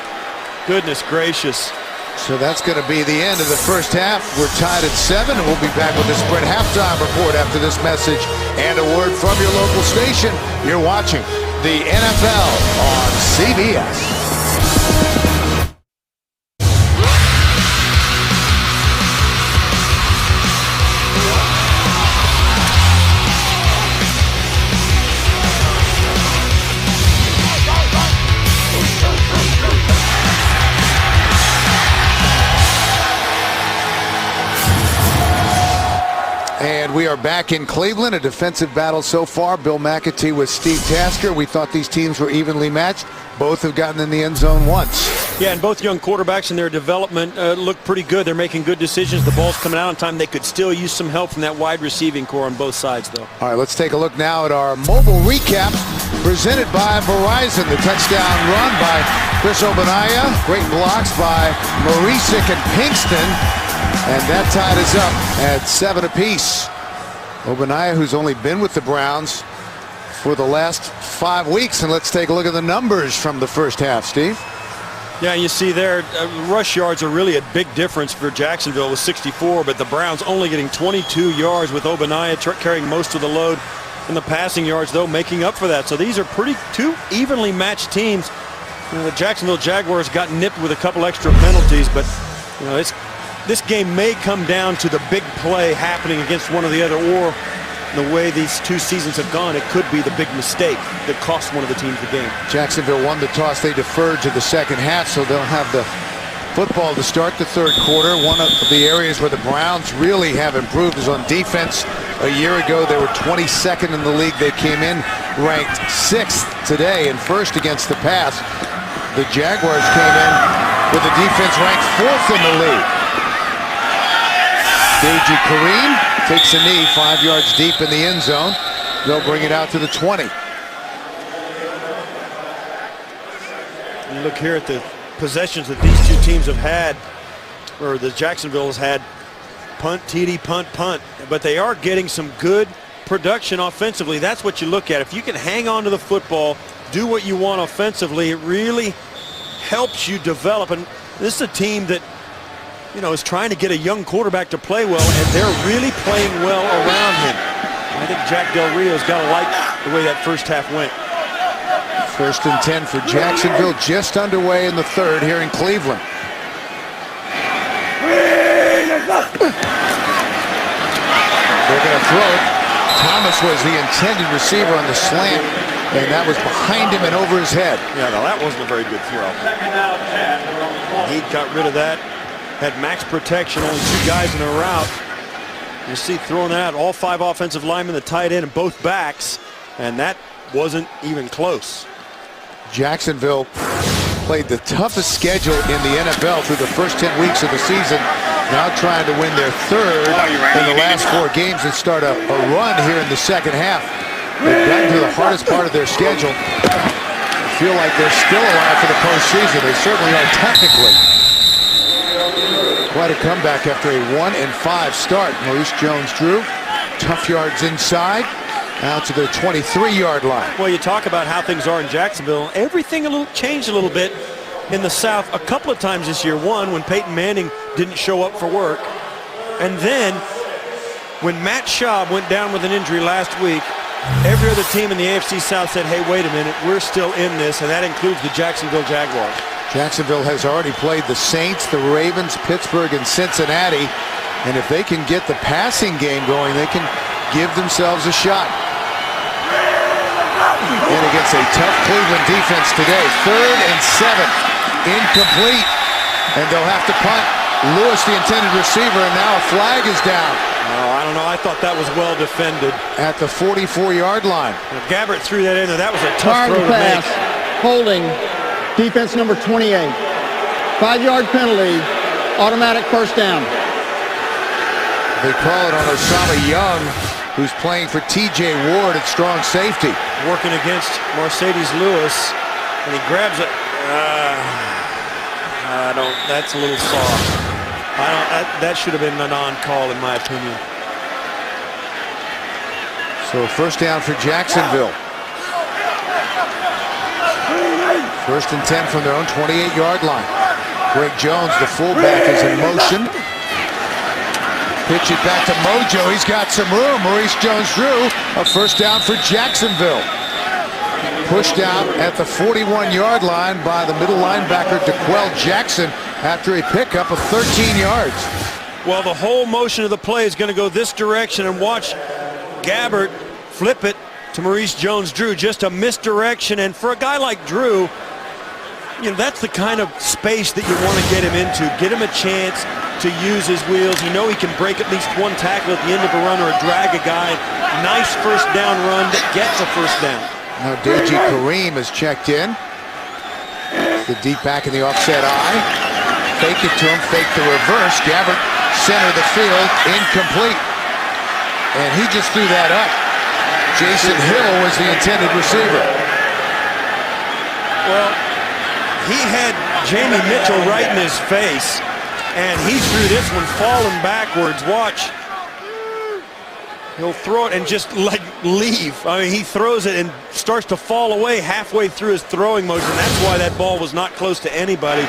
Goodness gracious. So that's going to be the end of the first half. We're tied at 7, and we'll be back with the Sprint halftime report after this message and a word from your local station. You're watching the NFL on CBS. And we are back in Cleveland, a defensive battle so far. Bill McAtee with Steve Tasker. We thought these teams were evenly matched. Both have gotten in the end zone once. Yeah, and both young quarterbacks in their development look pretty good. They're making good decisions. The ball's coming out on time. They could still use some help from that wide receiving core on both sides, though. All right, let's take a look now at our mobile recap presented by Verizon. The touchdown run by Chris Ogbonnaya. Great blocks by Marisic and Pinkston. And that tied us up at 7 apiece. Ogbonnaya, who's only been with the Browns for the last 5 weeks. And let's take a look at the numbers from the first half, Steve. Yeah, you see there, rush yards are really a big difference for Jacksonville with 64, but the Browns only getting 22 yards with Ogbonnaya carrying most of the load. And the passing yards, though, making up for that. So these are two evenly matched teams. You know, the Jacksonville Jaguars got nipped with a couple extra penalties, but you know, this game may come down to the big play happening against one or the other, or the way these two seasons have gone, it could be the big mistake that cost one of the teams the game. Jacksonville won the toss. They deferred to the second half, so they'll have the football to start the third quarter. One of the areas where the Browns really have improved is on defense. A year ago, they were 22nd in the league. They came in ranked 6th today and first against the pass. The Jaguars came in with the defense ranked 4th in the league. Deji Kareem takes a knee 5 yards deep in the end zone. They'll bring it out to the 20. You look here at the possessions that these two teams have had, or the Jacksonville has had. Punt, TD, punt, punt. But they are getting some good production offensively. That's what you look at. If you can hang on to the football, do what you want offensively, it really helps you develop. And this is a team that, you know, is trying to get a young quarterback to play well, and they're really playing well around him. I think Jack Del Rio's got to like the way that first half went. 1st and 10 for Jacksonville, just underway in the 3rd here in Cleveland. They're going to throw it. Thomas was the intended receiver on the slant, and that was behind him and over his head. Yeah, no, that wasn't a very good throw. He got rid of that. Had max protection, only 2 guys in a route. You see throwing that out, all 5 offensive linemen, the tight end, and both backs, and that wasn't even close. Jacksonville played the toughest schedule in the NFL through the first 10 weeks of the season. Now trying to win their 3rd in the last 4 games and start a run here in the second half. They've gotten to the hardest part of their schedule. Feel like they're still alive for the postseason. They certainly are technically. Quite a comeback after a 1-5 start. Maurice Jones-Drew, tough yards inside, out to the 23-yard line. Well, you talk about how things are in Jacksonville. Everything changed a little bit in the South a couple of times this year. One, when Peyton Manning didn't show up for work. And then, when Matt Schaub went down with an injury last week, every other team in the AFC South said, hey, wait a minute, we're still in this, and that includes the Jacksonville Jaguars. Jacksonville has already played the Saints, the Ravens, Pittsburgh, and Cincinnati. And if they can get the passing game going, they can give themselves a shot. And against a tough Cleveland defense today. 3rd and 7. Incomplete. And they'll have to punt. Lewis, the intended receiver, and now a flag is down. Oh, I don't know. I thought that was well defended. At the 44-yard line. Now, Gabbert threw that in there. That was a tough throw to make. Holding. Defense number 28. 5-yard penalty. Automatic first down. They call it on Osama Young, who's playing for T.J. Ward at strong safety. Working against Mercedes Lewis, and he grabs it. That's a little soft. That should have been a non-call in my opinion. So 1st down for Jacksonville. 1st and 10 from their own 28-yard line. Greg Jones, the fullback, is in motion. Pitch it back to Mojo. He's got some room. Maurice Jones-Drew, a 1st down for Jacksonville. Pushed out at the 41-yard line by the middle linebacker, DeQuell Jackson, after a pickup of 13 yards. Well, the whole motion of the play is going to go this direction, and watch Gabbert flip it to Maurice Jones-Drew. Just a misdirection, and for a guy like Drew, you know, that's the kind of space that you want to get him into. Get him a chance to use his wheels. You know he can break at least 1 tackle at the end of a run or drag a guy. Nice 1st down run that gets a 1st down. Now Deji Kareem has checked in. The deep back in the offset eye. Fake it to him, fake the reverse. Gabbert, center of the field, incomplete. And he just threw that up. Jason Hill was the intended receiver. Well, he had Jamie Mitchell right in his face, and he threw this one falling backwards. Watch. He'll throw it and just like leave. I mean, he throws it and starts to fall away halfway through his throwing motion. That's why that ball was not close to anybody.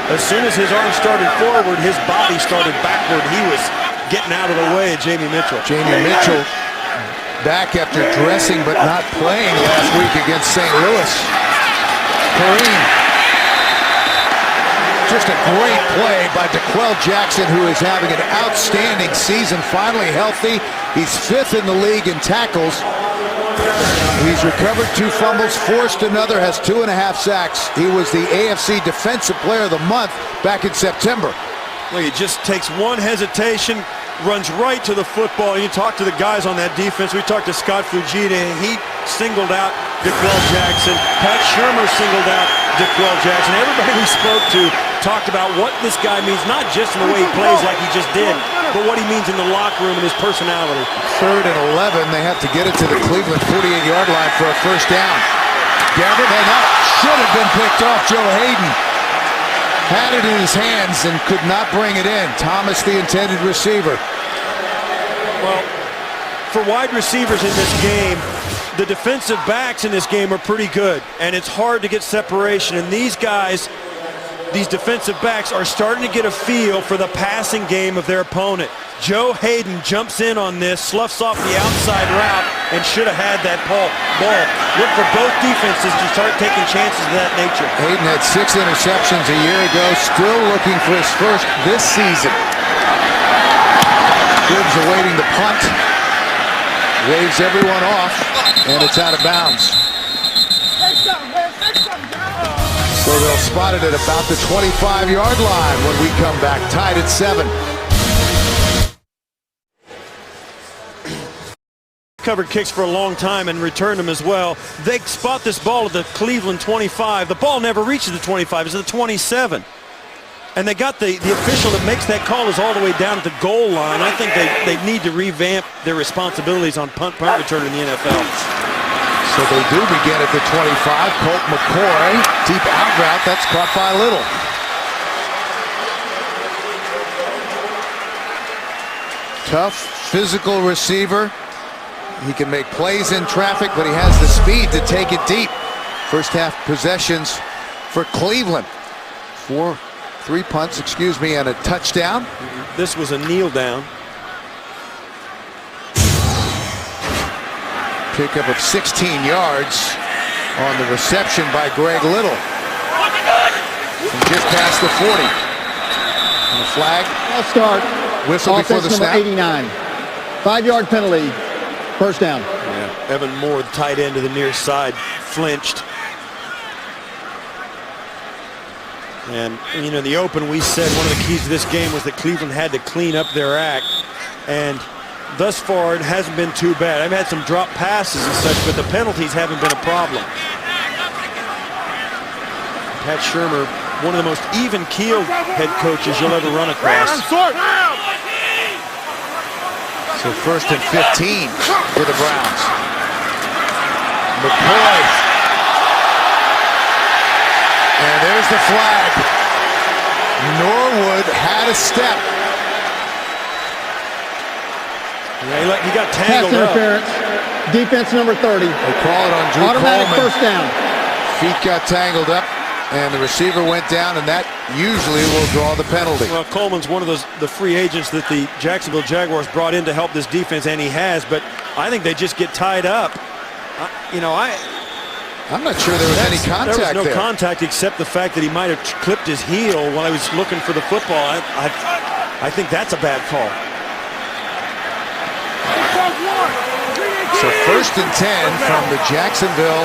As soon as his arm started forward, his body started backward. He was getting out of the way of Jamie Mitchell. Jamie Mitchell back after dressing but not playing last week against St. Louis. Kareem. Just a great play by DeQuell Jackson, who is having an outstanding season, finally healthy. He's 5th in the league in tackles. He's recovered 2 fumbles, forced another, has 2.5 sacks. He was the AFC Defensive Player of the Month back in September. Look, it just takes one hesitation, runs right to the football. You talk to the guys on that defense. We talked to Scott Fujita, and he singled out DeQuell Jackson. Pat Shurmur singled out DeQuell Jackson. Everybody we spoke to talked about what this guy means, not just in the way he plays like he just did, but what he means in the locker room and his personality. 3rd and 11. They have to get it to the Cleveland 48-yard line for a 1st down. Gabbert, and that should have been picked off. Joe Hayden had it in his hands and could not bring it in. Thomas, the intended receiver. Well, for wide receivers in this game, the defensive backs in this game are pretty good, and it's hard to get separation. And these guys these defensive backs are starting to get a feel for the passing game of their opponent. Joe Hayden jumps in on this, sloughs off the outside route, and should have had that ball. Look for both defenses to start taking chances of that nature. Hayden had 6 interceptions a year ago, still looking for his first this season. Gibbs awaiting the punt. Waves everyone off, and it's out of bounds. So they'll spot it at about the 25-yard line when we come back, tied at 7. Covered kicks for a long time and returned them as well. They spot this ball at the Cleveland 25. The ball never reaches the 25. It's at the 27. And they got the official that makes that call is all the way down at the goal line. I think they need to revamp their responsibilities on punt return in the NFL. So they do begin at the 25. Colt McCoy, deep out route. That's caught by Little. Tough, physical receiver. He can make plays in traffic, but he has the speed to take it deep. First half possessions for Cleveland. 3 punts, and a touchdown. This was a kneel down. Pickup of 16 yards on the reception by Greg Little. From just past the 40. And a flag. I'll start. Whistle before the snap. 89. 5-yard penalty. First down. Yeah. Evan Moore, the tight end to the near side, flinched. And, you know, in the open, we said one of the keys to this game was that Cleveland had to clean up their act. And thus far, it hasn't been too bad. I've had some drop passes and such, but the penalties haven't been a problem. Pat Shurmur, one of the most even-keeled head coaches you'll ever run across. So first and 15 for the Browns. McCoy. And there's the flag. Norwood had a step. Yeah, he got tangled Pass up. interference. Defense number 30. They call it on Drew Automatic Coleman. first down. Feet got tangled up, and the receiver went down, and that usually will draw the penalty. Well, Coleman's one of the free agents that the Jacksonville Jaguars brought in to help this defense, and he has, but I think they just get tied up. I'm not sure there was any contact there. There was no contact except the fact that he might have clipped his heel while he was looking for the football. I think that's a bad call. So first and 10 from the Jacksonville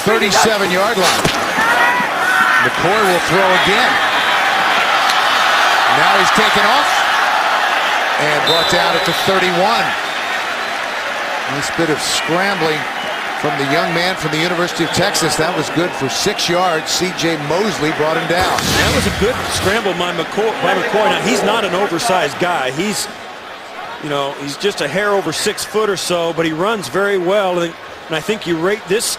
37-yard line. McCoy will throw again. Now he's taken off and brought down at the 31. Nice bit of scrambling from the young man from the University of Texas. That was good for 6 yards. C.J. Mosley brought him down. That was a good scramble by McCoy. Now, he's not an oversized guy. He's just a hair over 6 foot or so, but he runs very well. And I think you rate this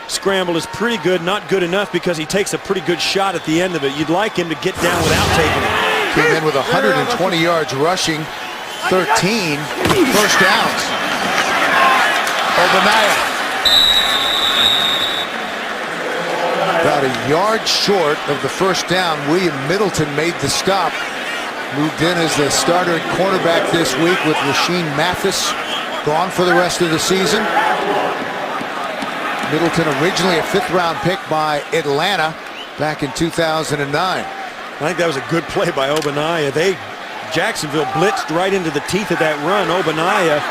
scramble as pretty good, not good enough, because he takes a pretty good shot at the end of it. You'd like him to get down without taking it. Came in with 120 yards rushing, 13 first downs. Obadiah. About a yard short of the first down. William Middleton made the stop. Moved in as the starter at cornerback this week with Rasheem Mathis gone for the rest of the season. Middleton originally a 5th-round pick by Atlanta back in 2009. I think that was a good play by Obadiah. Jacksonville blitzed right into the teeth of that run. Obadiah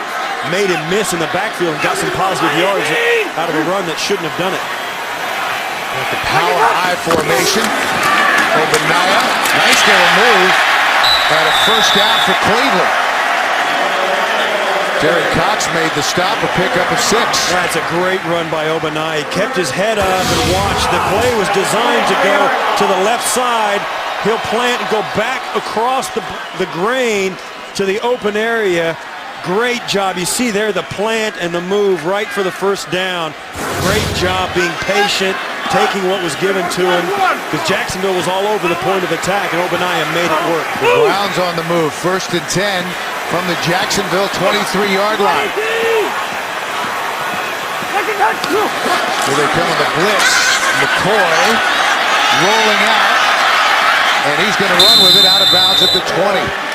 made him miss in the backfield and got some positive yards out of a run that shouldn't have done it. At the power I formation. Obadiah, nice little move. And a first down for Cleveland. Derek Cox made the stop, a pickup of 6. That's a great run by Obadiah. He kept his head up and watched. The play was designed to go to the left side. He'll plant and go back across the grain to the open area. Great job. You see there the plant and the move right for the first down. Great job being patient, taking what was given to him, because Jacksonville was all over the point of attack, and Obadiah made it work. The Browns on the move. First and 10 from the Jacksonville 23-yard line. Here they come on the blitz. McCoy rolling out. And he's going to run with it out of bounds at the 20.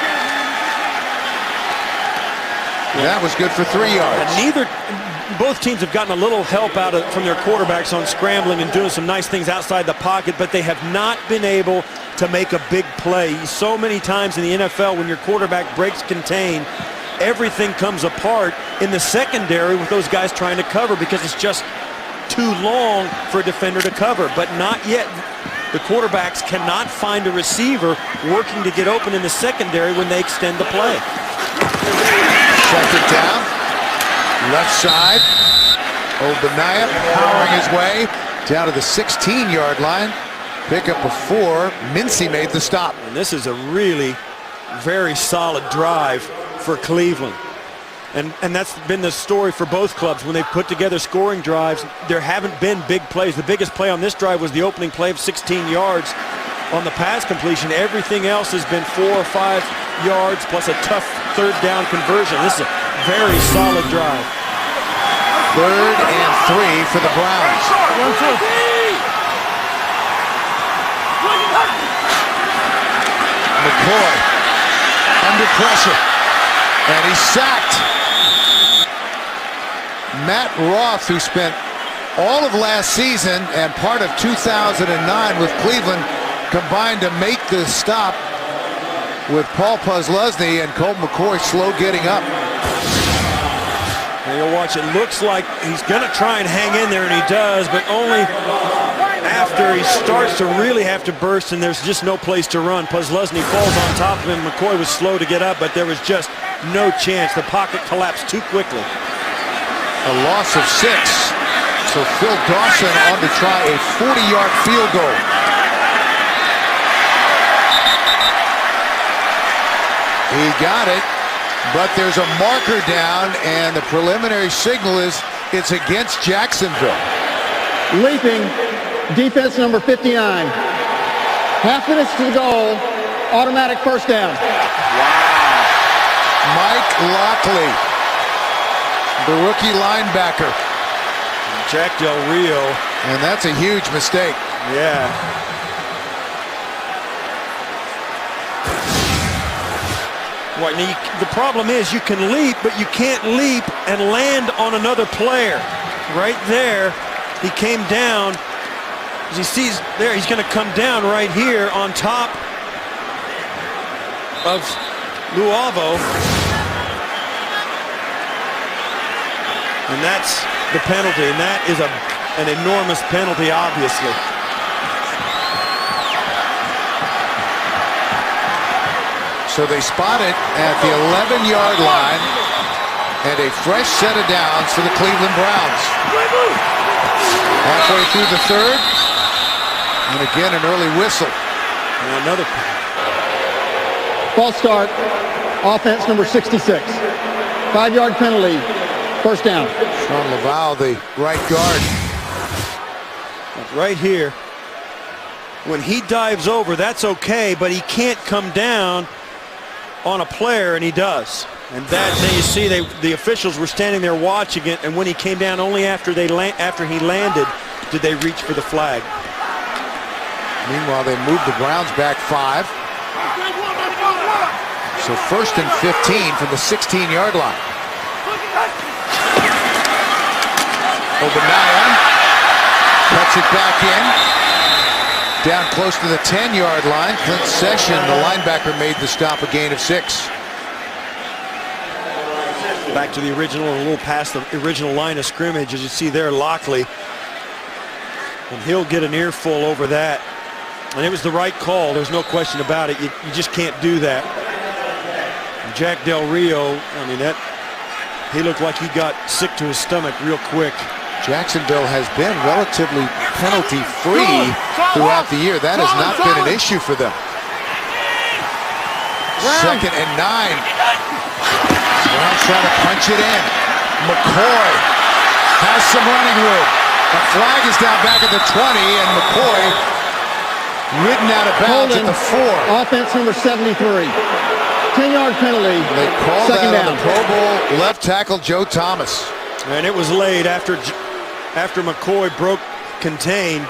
That was good for 3 yards. And both teams have gotten a little help from their quarterbacks on scrambling and doing some nice things outside the pocket, but they have not been able to make a big play. So many times in the NFL, when your quarterback breaks contain, everything comes apart in the secondary with those guys trying to cover because it's just too long for a defender to cover. But not yet. The quarterbacks cannot find a receiver working to get open in the secondary when they extend the play. Second down, left side. Obadiah powering his way down to the 16-yard line. Pick up a 4. Mincy made the stop. And this is a really very solid drive for Cleveland. And that's been the story for both clubs. When they've put together scoring drives, there haven't been big plays. The biggest play on this drive was the opening play of 16 yards on the pass completion. Everything else has been 4 or 5 yards plus a tough third down conversion. This is a very solid drive. 3rd and 3 for the Browns. McCoy under pressure, and he's sacked. Matt Roth, who spent all of last season and part of 2009 with Cleveland, combined to make the stop with Paul Posluszny and Colt McCoy slow getting up. Now you'll watch, it looks like he's going to try and hang in there, and he does, but only after he starts to really have to burst, and there's just no place to run. Posluszny falls on top of him. McCoy was slow to get up, but there was just no chance. The pocket collapsed too quickly. A loss of 6. So Phil Dawson on to try a 40-yard field goal. He got it, but there's a marker down, and the preliminary signal is it's against Jacksonville. Leaping, defense number 59. Half minutes to the goal, automatic first down. Mike Lockley, the rookie linebacker. Jack Del Rio. And that's a huge mistake. Yeah. Right, now the problem is you can leap, but you can't leap and land on another player. Right there, he came down. As he sees there, he's going to come down right here on top of Luavo. And that's the penalty, and that is an enormous penalty, obviously. So they spot it at the 11-yard line, and a fresh set of downs for the Cleveland Browns. Halfway through the 3rd, and again an early whistle. And another False start, offense number 66. 5-yard penalty, first down. Sean Laval, the right guard. Right here. When he dives over, that's okay, but he can't come down on a player, and he does. And that, then you see the officials were standing there watching it, and when he came down, only after he landed did they reach for the flag. Meanwhile, they moved the Browns back 5. So 1st and 15 from the 16-yard line. Obadiah cuts it back in. Down close to the 10-yard line. Clint Session, the linebacker, made the stop, a gain of 6. Back to the original, a little past the original line of scrimmage, as you see there, Lockley. And he'll get an earful over that. And it was the right call, there's no question about it. You just can't do that. And Jack Del Rio, I mean, he looked like he got sick to his stomach real quick. Jacksonville has been relatively penalty-free throughout the year. That has not been an issue for them. 2nd and 9. Browns trying to punch it in. McCoy has some running room. The flag is down back at the 20, and McCoy ridden out of bounds at the 4. Offense number 73. 10-yard penalty. They called second that down. on the Pro Bowl left tackle Joe Thomas. And it was laid after McCoy broke contain.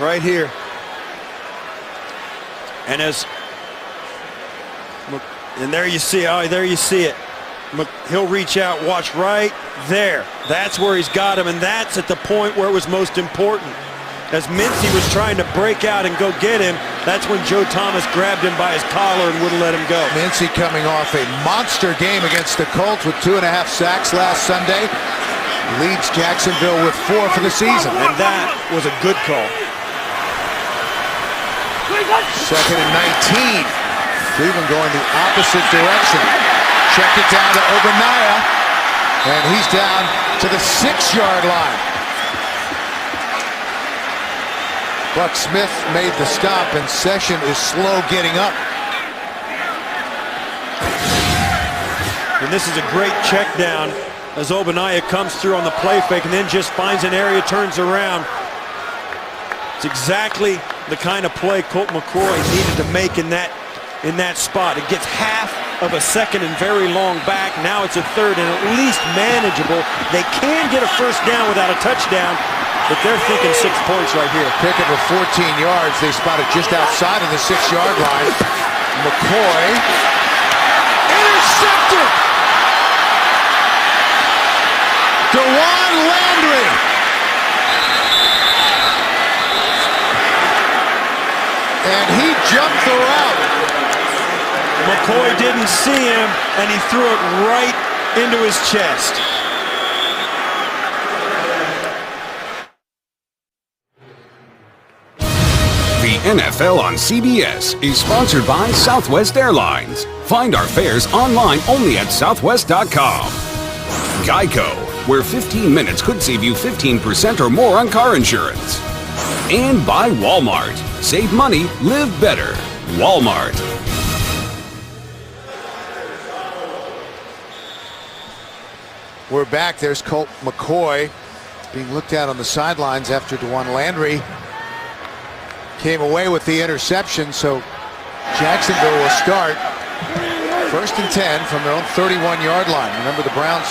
right here. And there you see, there you see it. He'll reach out, watch right there. That's where he's got him, and that's at the point where it was most important. As Mincy was trying to break out and go get him, that's when Joe Thomas grabbed him by his collar and wouldn't let him go. Mincy coming off a monster game against the Colts with 2.5 sacks last Sunday. Leads Jacksonville with 4 for the season. And that was a good call. 2nd and 19. Cleveland going the opposite direction. Check it down to Obadiah. And he's down to the 6-yard line. Buck Smith made the stop, and Session is slow getting up. And this is a great check down as Obadiah comes through on the play fake and then just finds an area, turns around. It's exactly the kind of play Colt McCoy needed to make in that spot. It gets half of a second and very long back. Now it's a third and at least manageable. They can get a first down without a touchdown, but they're thinking 6 points right here. Pickett with 14 yards. They spotted just outside of the 6-yard line. McCoy intercepted. DeJuan Landry. And he jumped the route. McCoy didn't see him, and he threw it right into his chest. The NFL on CBS is sponsored by Southwest Airlines. Find our fares online only at southwest.com. Geico, where 15 minutes could save you 15% or more on car insurance. And by Walmart. Save money, live better. Walmart. We're back. There's Colt McCoy being looked at on the sidelines after DeJuan Landry came away with the interception. So Jacksonville will start 1st and 10 from their own 31-yard line. Remember, the Browns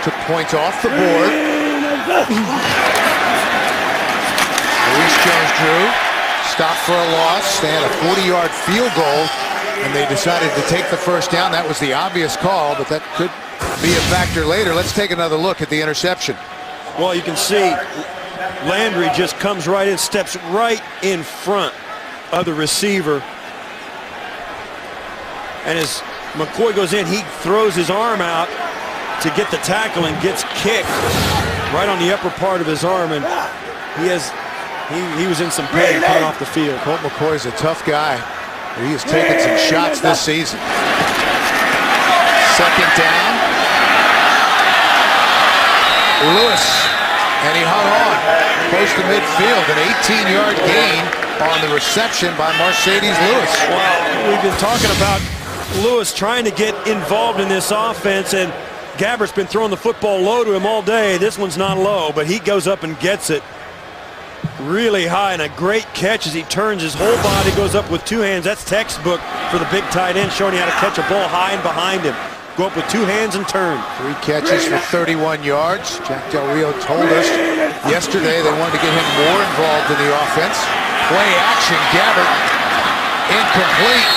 took points off the board. Maurice Jones-Drew stopped for a loss. They had a 40-yard field goal, and they decided to take the first down. That was the obvious call, but that could be a factor later. Let's take another look at the interception. Well, you can see Landry just comes right in, steps right in front of the receiver. And as McCoy goes in, he throws his arm out to get the tackle and gets kicked right on the upper part of his arm. And he was in some pain coming off the field. Colt McCoy's a tough guy. He has taken some shots this season. 2nd down. Lewis, and he hung on close to midfield. An 18-yard gain on the reception by Mercedes Lewis. Well, we've been talking about Lewis trying to get involved in this offense, and Gabbert's been throwing the football low to him all day. This one's not low, but he goes up and gets it really high, and a great catch as he turns his whole body, goes up with 2 hands. That's textbook for the big tight end, showing you how to catch a ball high and behind him. Go up with 2 hands and turn. 3 catches for 31 yards. Jack Del Rio told us yesterday they wanted to get him more involved in the offense. Play action, Gabbert, incomplete.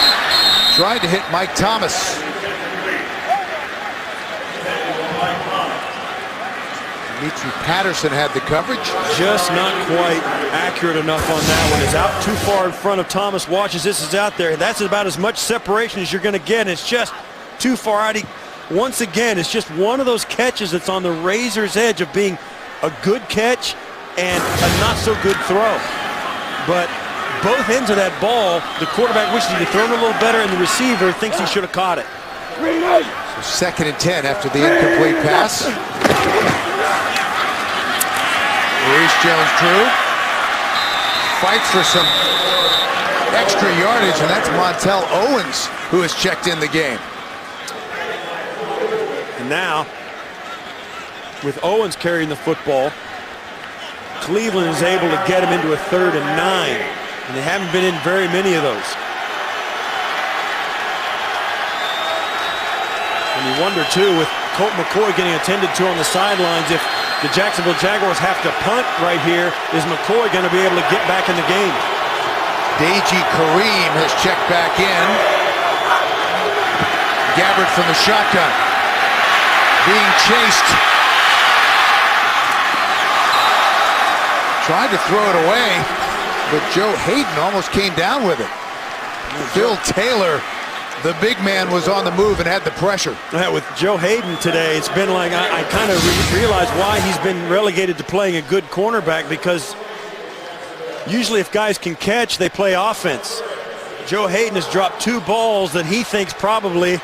Tried to hit Mike Thomas. Dimitri Patterson had the coverage. Just not quite accurate enough on that one. Is out too far in front of Thomas. Watches this is out there. That's about as much separation as you're going to get. It's just too far out. Once again, it's just one of those catches that's on the razor's edge of being a good catch and a not so good throw. But both ends of that ball, the quarterback wishes he'd thrown a little better, and the receiver thinks he should have caught it. So 2nd and 10 after the incomplete pass. Maurice Jones-Drew fights for some extra yardage, and that's Montel Owens who has checked in the game. And now, with Owens carrying the football, Cleveland is able to get him into a 3rd and 9, and they haven't been in very many of those. And you wonder, too, with Colt McCoy getting attended to on the sidelines, if the Jacksonville Jaguars have to punt right here. Is McCoy going to be able to get back in the game? Deji Kareem has checked back in. Gabbard from the shotgun. Being chased. Tried to throw it away, but Joe Hayden almost came down with it. Phil Taylor, the big man, was on the move and had the pressure. Yeah, with Joe Hayden today, it's been like I kind of realized why he's been relegated to playing a good cornerback, because usually if guys can catch, they play offense. Joe Hayden has dropped 2 balls that he thinks probably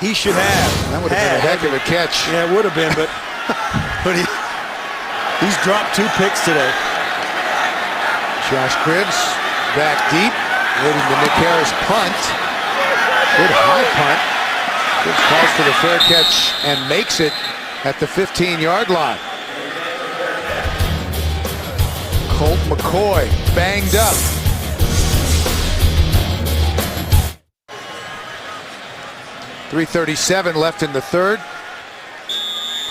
he should have. That would have been a heck of a catch. Yeah, it would have been, but he's dropped 2 picks today. Josh Cribbs back deep, waiting the Nick Harris punt. Good high punt. Cribbs calls for the fair catch and makes it at the 15-yard line. Colt McCoy banged up. .337 left in the third.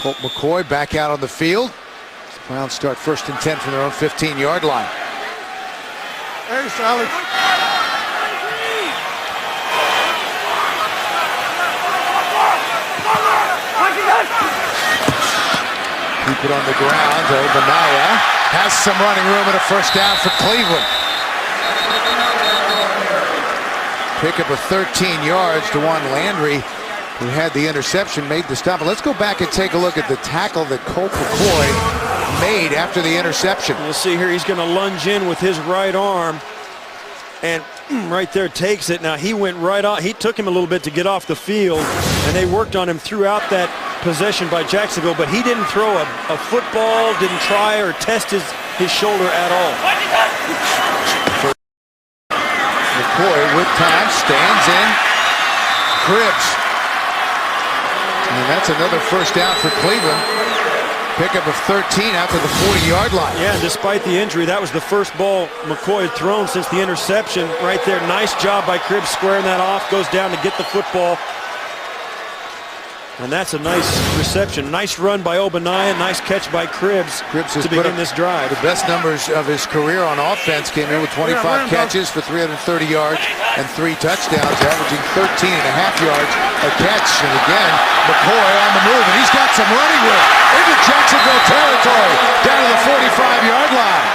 Colt McCoy back out on the field. The Browns start 1st and 10 from their own 15-yard line. Hey, Sally. Keep it on the ground. Obanaya has some running room and a first down for Cleveland. Pick up of 13 yards. DeJuan Landry, who had the interception, made the stop. But let's go back and take a look at the tackle that Colt McCoy made after the interception. We'll see here, he's going to lunge in with his right arm, and right there takes it. Now he went right on. He took him a little bit to get off the field, and they worked on him throughout that possession by Jacksonville, but he didn't throw a football, didn't try or test his shoulder at all. McCoy with time stands in. Cribbs. And that's another first down for Cleveland. Pickup of 13 out to the 40-yard line. Yeah, despite the injury, that was the first ball McCoy had thrown since the interception right there. Nice job by Cribbs squaring that off. Goes down to get the football. And that's a nice reception. Nice run by Obanaya. Nice catch by Cribbs to begin this drive. The best numbers of his career on offense came in with 25 catches for 330 yards and 3 touchdowns, averaging 13.5 yards a catch. And again, McCoy on the move, and he's got some running room into Jacksonville territory, down to the 45-yard line.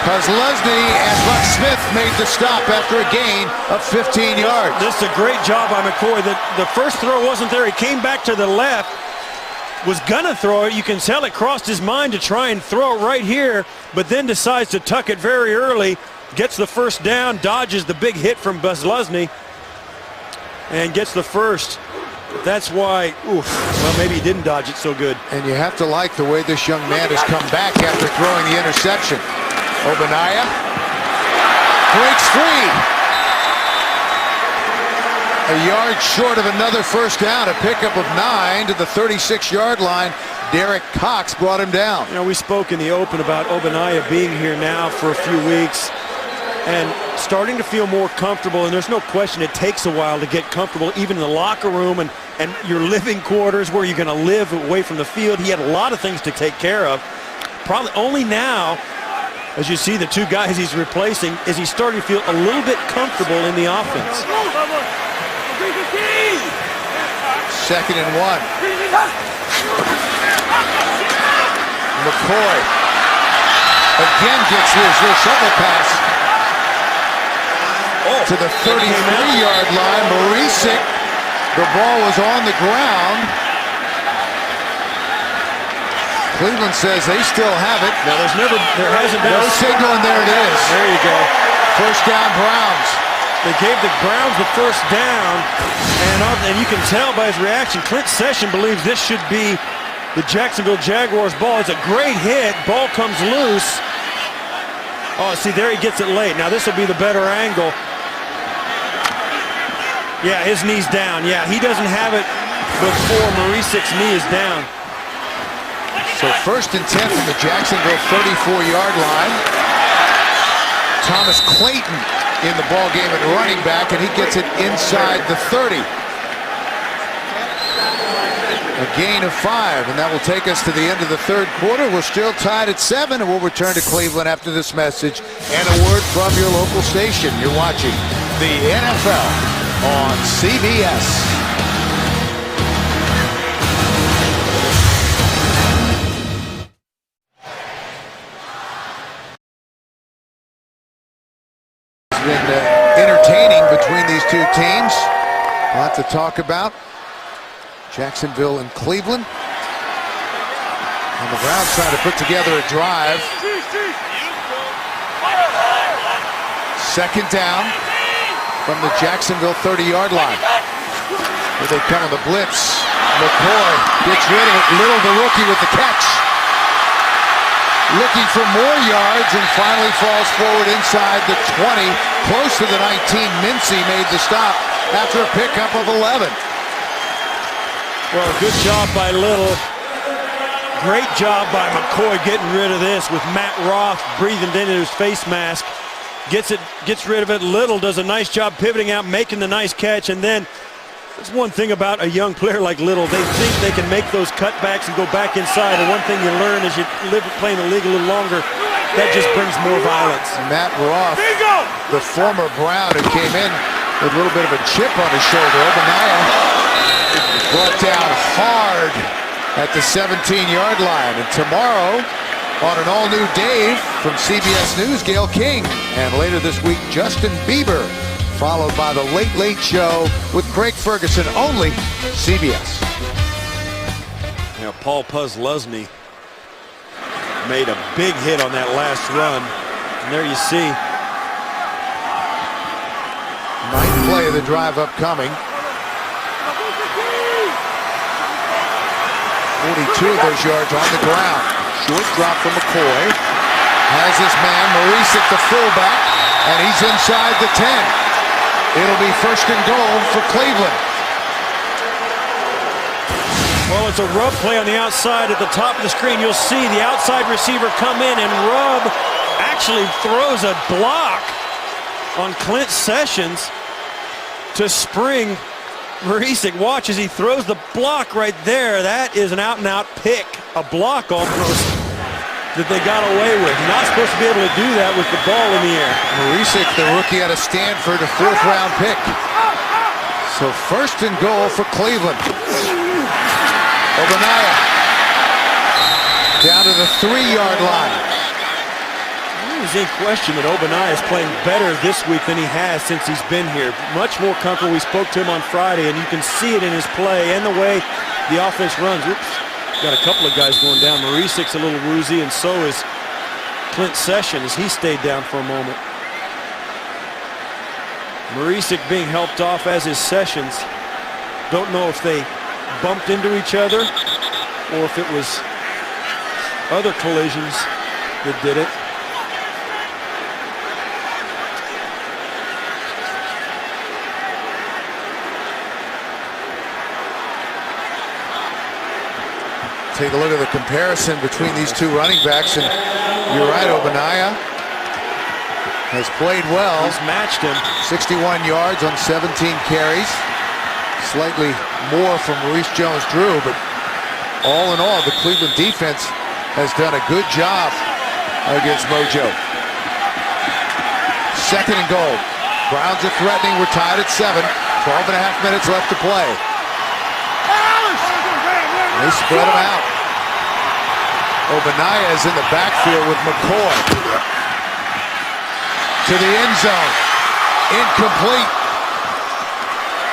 Kozlowski and Buck Smith made the stop after a gain of 15 yards. This is a great job by McCoy. The first throw wasn't there. He came back to the left, was gonna throw it. You can tell it crossed his mind to try and throw it right here, but then decides to tuck it very early, gets the first down, dodges the big hit from Kozlowski, and gets the first. That's why, well, maybe he didn't dodge it so good. And you have to like the way this young man has come back after throwing the interception. Obanaya breaks free. A yard short of another first down. A pickup of 9 to the 36-yard line. Derek Cox brought him down. You know, we spoke in the open about Obanaya being here now for a few weeks and starting to feel more comfortable. And there's no question it takes a while to get comfortable, even in the locker room and your living quarters where you're going to live away from the field. He had a lot of things to take care of. Probably only now, as you see the 2 guys he's replacing, is he starting to feel a little bit comfortable in the offense. 2nd and 1. McCoy again gets his little shovel pass to the 33-yard line. Marisic, the ball was on the ground. Cleveland says they still have it. Now there hasn't been no signal, and there it is. There you go. First down, Browns. They gave the Browns the first down, and you can tell by his reaction, Clint Session believes this should be the Jacksonville Jaguars ball. It's a great hit. Ball comes loose. Oh, see, there he gets it late. Now this will be the better angle. Yeah, his knee's down. Yeah, he doesn't have it before Marisic's knee is down. So 1st and 10 from the Jacksonville 34-yard line. Thomas Clayton in the ball game at running back, and he gets it inside the 30. A gain of 5, and that will take us to the end of the third quarter. We're still tied at 7, and we'll return to Cleveland after this message and a word from your local station. You're watching the NFL on CBS. It's been entertaining between these two teams. A lot to talk about. Jacksonville and Cleveland. And the Browns trying to put together a drive. Second down from the Jacksonville 30-yard line. Here they come on the blitz. McCoy gets rid of it. Little, the rookie, with the catch. Looking for more yards and finally falls forward inside the 20. Close to the 19. Mincy made the stop after a pickup of 11. Well, good job by Little. Great job by McCoy getting rid of this with Matt Roth breathing into his face mask. Gets rid of it. Little does a nice job pivoting out, making the nice catch. And then there's one thing about a young player like Little. They think they can make those cutbacks and go back inside. And one thing you learn as you live playing the league a little longer, that just brings more violence. Matt Roth, the former Brown who came in with a little bit of a chip on his shoulder. Obadiah brought down hard at the 17-yard line. And tomorrow, on an all-new Dave from CBS News, Gayle King. And later this week, Justin Bieber, followed by The Late Late Show with Craig Ferguson, only CBS. Now, Paul Posluszny made a big hit on that last run. And there you see. Ninth play of the drive upcoming. 42 of those yards on the ground. Short drop from McCoy. Has his man, Marisic, the fullback, and he's inside the 10. It'll be first and goal for Cleveland. Well, it's a rub play on the outside at the top of the screen. You'll see the outside receiver come in, and Rub actually throws a block on Clint Sessions to spring Marisic. Watch as he throws the block right there. That is an out-and-out pick. A block almost that they got away with. Not supposed to be able to do that with the ball in the air. Marisic, the rookie out of Stanford, a fourth-round pick. So first and goal for Cleveland. Obadiah down to the 3-yard line. There's any question that Obadiah is playing better this week than he has since he's been here. Much more comfortable. We spoke to him on Friday, and you can see it in his play and the way the offense runs. Oops, got a couple of guys going down. Marisic's a little woozy, and so is Clint Sessions. He stayed down for a moment. Marisic being helped off, as is Sessions. Don't know if they bumped into each other or if it was other collisions that did it. Take a look at the comparison between these two running backs, and you're right, Obadiah has played well. He's matched him. 61 yards on 17 carries. Slightly more from Maurice Jones-Drew, but all in all, the Cleveland defense has done a good job against Mojo. Second and goal. Browns are threatening. We're tied at 7. 12 and a half minutes left to play. They spread him out. Obadiah is in the backfield with McCoy. To the end zone. Incomplete.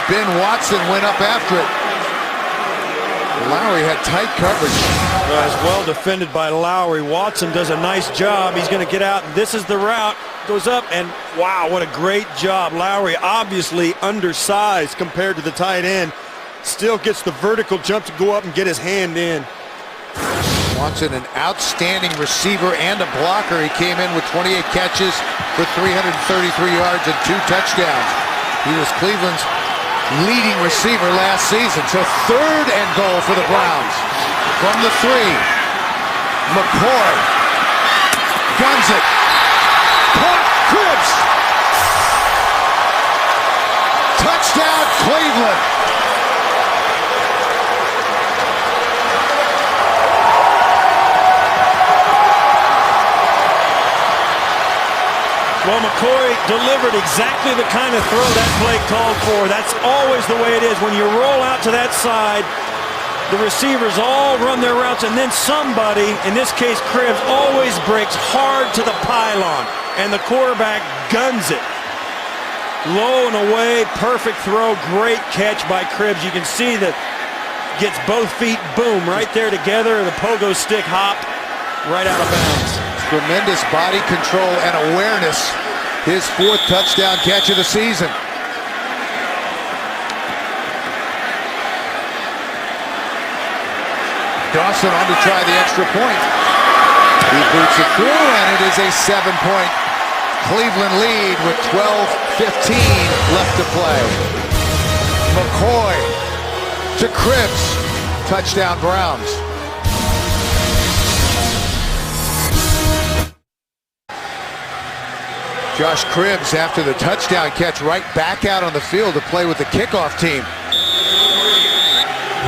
Ben Watson went up after it. Lowry had tight coverage. Well, as well defended by Lowry. Watson does a nice job. He's going to get out. This is the route. Goes up, and wow, what a great job. Lowry obviously undersized compared to the tight end. Still gets the vertical jump to go up and get his hand in. Watson, an outstanding receiver and a blocker. He came in with 28 catches for 333 yards and 2 touchdowns. He was Cleveland's leading receiver last season. So third and goal for the Browns. From the 3, McCoy guns it. Caught, Cribs. Touchdown, Cleveland. Well, McCoy delivered exactly the kind of throw that play called for. That's always the way it is. When you roll out to that side, the receivers all run their routes, and then somebody, in this case Cribbs, always breaks hard to the pylon, and the quarterback guns it. Low and away, perfect throw, great catch by Cribbs. You can see that gets both feet, boom, right there together. The pogo stick hop right out of bounds. Tremendous body control and awareness. His 4th touchdown catch of the season. Dawson on to try the extra point. He boots it through, and it is a 7-point Cleveland lead with 12:15 left to play. McCoy to Cribbs. Touchdown Browns. Josh Cribbs, after the touchdown catch, right back out on the field to play with the kickoff team.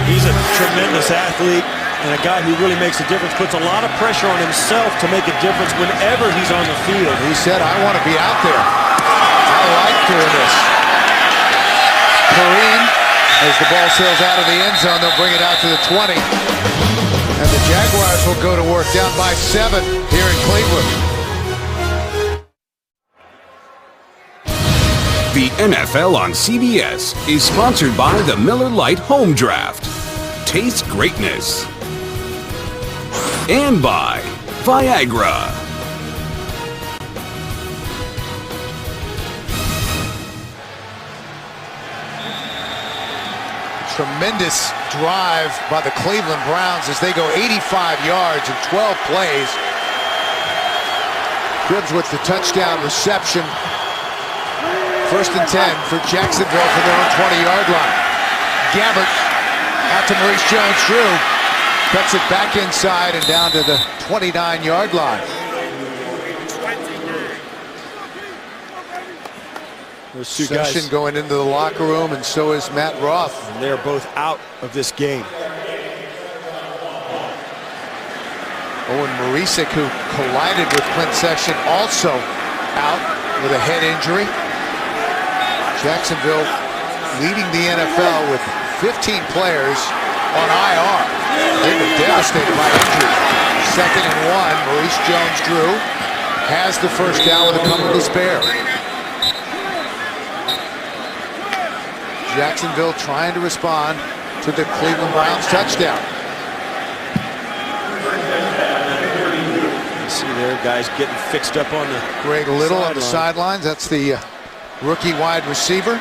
He's a tremendous athlete and a guy who really makes a difference, puts a lot of pressure on himself to make a difference whenever he's on the field. He said, I want to be out there. I like doing this. Kareem, as the ball sails out of the end zone, they'll bring it out to the 20. And the Jaguars will go to work down by 7 here in Cleveland. The NFL on CBS is sponsored by the Miller Lite Home Draft. Taste greatness. And by Viagra. Tremendous drive by the Cleveland Browns as they go 85 yards in 12 plays. Cribbs with the touchdown reception. 1st and 10 for Jacksonville from their own 20-yard line. Gabbert out to Maurice Jones-Drew. Cuts it back inside and down to the 29-yard line. Those two Session guys going into the locker room, and so is Matt Roth. And they're both out of this game. Owen Marisic, who collided with Clint Session, also out with a head injury. Jacksonville leading the NFL with 15 players on IR. They've been devastated by injury. 2nd and 1. Maurice Jones-Drew has the first down with a couple to spare. Jacksonville trying to respond to the Cleveland Browns touchdown. You see there, guys getting fixed up on the Greg Little on the sidelines. That's the rookie wide receiver.